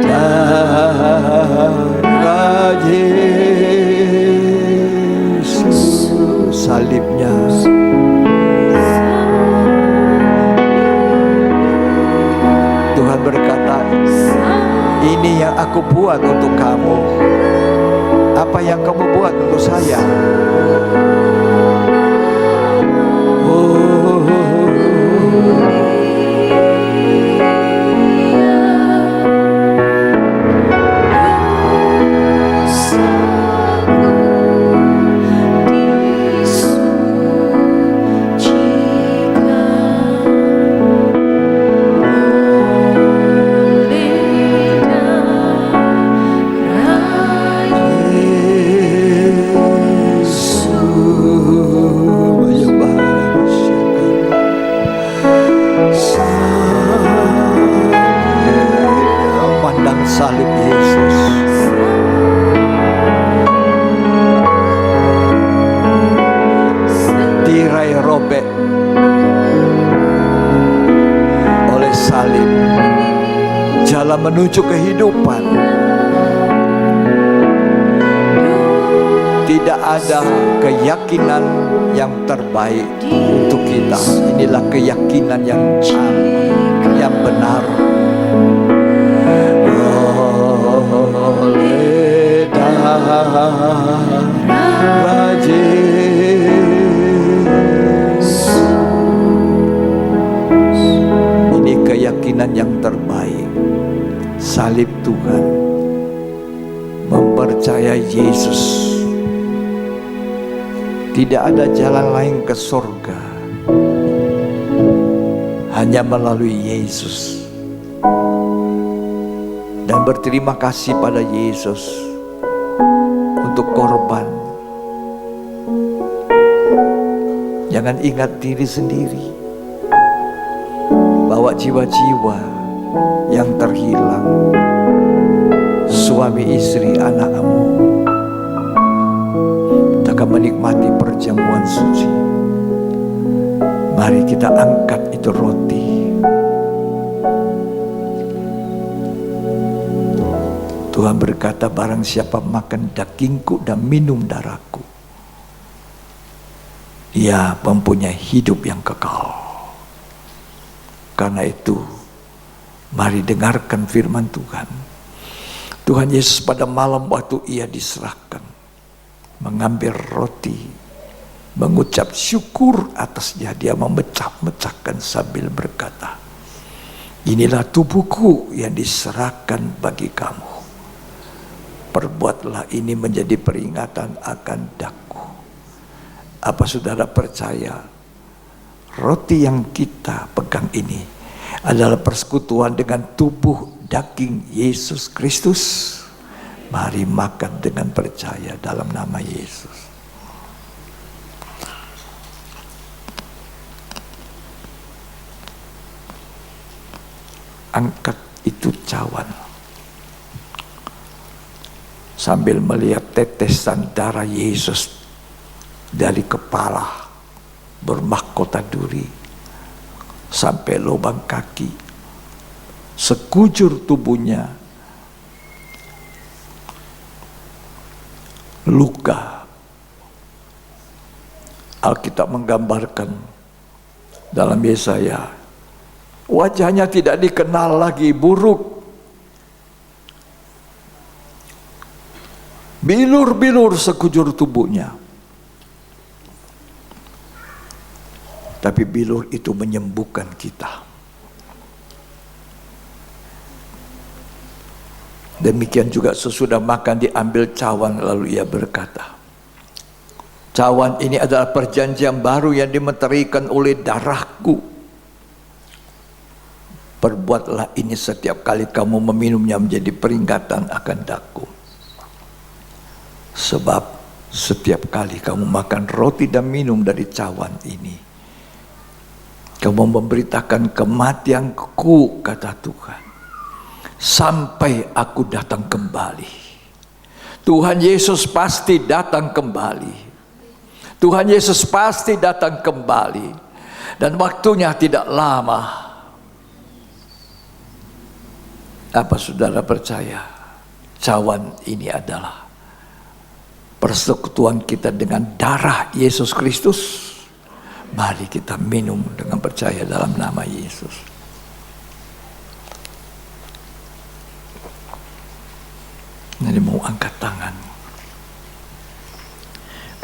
Darah Yesus, salibnya. Tuhan berkata, ini yang aku buat untuk kamu. Apa yang kamu buat untuk saya? Salib Yesus. Tirai robek oleh salib. Jalan menuju kehidupan. Tidak ada keyakinan yang terbaik untuk kita. Inilah keyakinan yang benar. Oleh darah Yesus. Ini keyakinan yang terbaik. Salib Tuhan, mempercayai Yesus. Tidak ada jalan lain ke surga, hanya melalui Yesus. Dan berterima kasih pada Yesus untuk korban. Jangan ingat diri sendiri, bawa jiwa-jiwa yang terhilang, suami istri anakmu. Kita akan menikmati perjamuan suci. Mari kita angkat itu roti. Tuhan berkata, barang siapa makan dagingku dan minum darahku, ia mempunyai hidup yang kekal. Karena itu, mari dengarkan firman Tuhan. Tuhan Yesus pada malam waktu ia diserahkan, mengambil roti, mengucap syukur atasnya, dia memecah-mecahkan sambil berkata, inilah tubuhku yang diserahkan bagi kamu. Perbuatlah ini menjadi peringatan akan daku. Apa saudara percaya roti yang kita pegang ini adalah persekutuan dengan tubuh daging Yesus Kristus? Mari makan dengan percaya dalam nama Yesus. Angkat itu cawan. Sambil melihat tetesan darah Yesus dari kepala bermahkota duri sampai lubang kaki, sekujur tubuhnya luka. Alkitab menggambarkan dalam Yesaya, wajahnya tidak dikenal lagi, buruk, bilur-bilur sekujur tubuhnya. Tapi bilur itu menyembuhkan kita. Demikian juga sesudah makan diambil cawan, lalu ia berkata, cawan ini adalah perjanjian baru yang dimeterikan oleh darahku. Perbuatlah ini setiap kali kamu meminumnya menjadi peringatan akan daku. Sebab setiap kali kamu makan roti dan minum dari cawan ini, kamu memberitakan kematianku, kata Tuhan, sampai aku datang kembali. Tuhan Yesus pasti datang kembali. Tuhan Yesus pasti datang kembali. Dan waktunya tidak lama. Apa saudara percaya cawan ini adalah persekutuan kita dengan darah Yesus Kristus? Mari kita minum dengan percaya dalam nama Yesus. Jadi mau angkat tangan.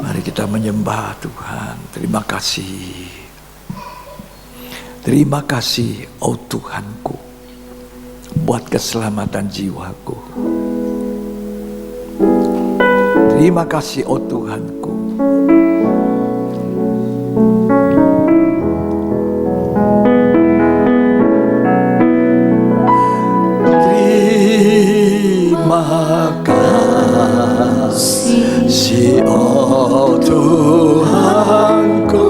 Mari kita menyembah Tuhan. Terima kasih. Terima kasih, oh Tuhanku, buat keselamatan jiwaku. Terima kasih, oh Tuhanku. Terima kasih, oh Tuhanku,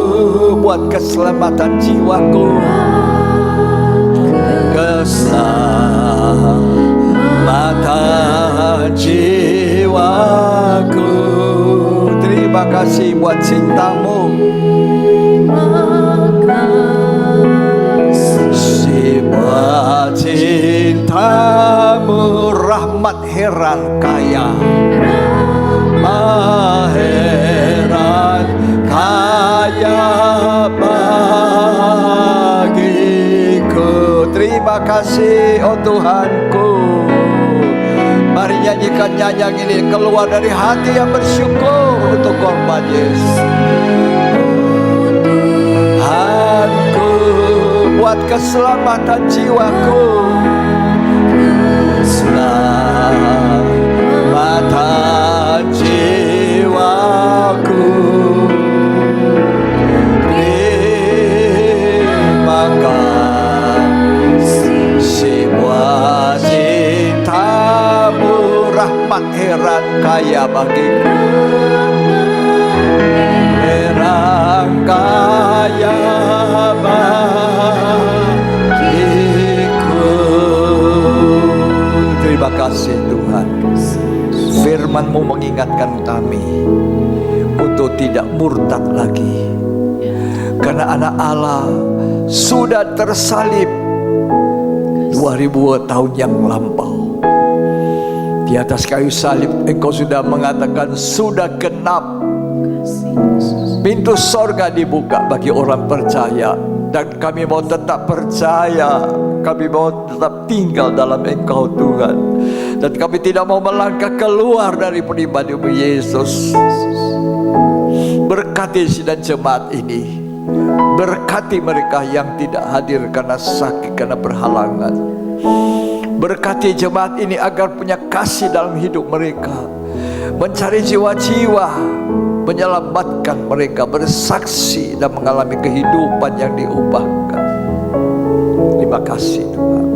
buat keselamatan jiwaku. Keselamatan jiwaku. Terima kasih buat cintamu. Buat cintamu, rahmat heran kaya. Heran kaya bagiku. Terima kasih, oh Tuhanku. Mari nyanyikan nyanyian ini keluar dari hati yang bersyukur untuk korban Yesus. Tuhanku, buat keselamatan jiwaku. Keselamatan jiwaku. Terima kasih buat cintamu, rahmat heran kaya bagiku. Heran kaya bagiku. Terima kasih Tuhan. Firman-Mu mengingatkan kami untuk tidak murtad lagi, karena anak Allah sudah tersalib 2000 tahun yang lampau. Di atas kayu salib Engkau sudah mengatakan sudah genap. Pintu sorga dibuka bagi orang percaya, dan kami mau tetap percaya. Kami mau tetap tinggal dalam Engkau Tuhan, dan kami tidak mau melangkah keluar dari pribadi-Mu Yesus. Berkati sidang jemaat ini, berkati mereka yang tidak hadir karena sakit, karena berhalangan. Berkati jemaat ini agar punya kasih dalam hidup mereka, mencari jiwa-jiwa, menyelamatkan mereka, bersaksi dan mengalami kehidupan yang diubahkan. Terima kasih Tuhan.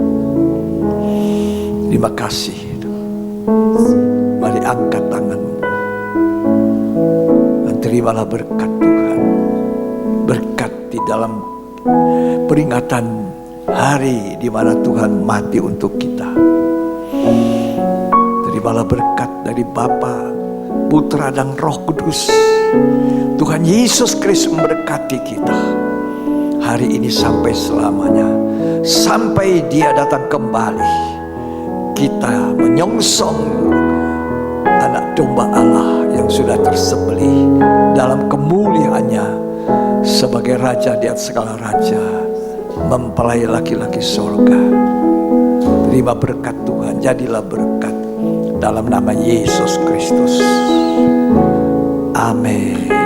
Terima kasih Tuhan. Mari angkat tanganmu dan terimalah berkat Tuhan. Berkat di dalam peringatan hari di mana Tuhan mati untuk kita. Terimalah berkat dari Bapa, Putra dan Roh Kudus. Tuhan Yesus Kristus memberkati kita hari ini sampai selamanya, sampai Dia datang kembali. Kita menyongsong anak domba Allah yang sudah tersembelih dalam kemuliaannya sebagai Raja di atas segala raja, mempelai laki-laki sorga. Terima berkat Tuhan, jadilah berkat dalam nama Yesus Kristus. Amin.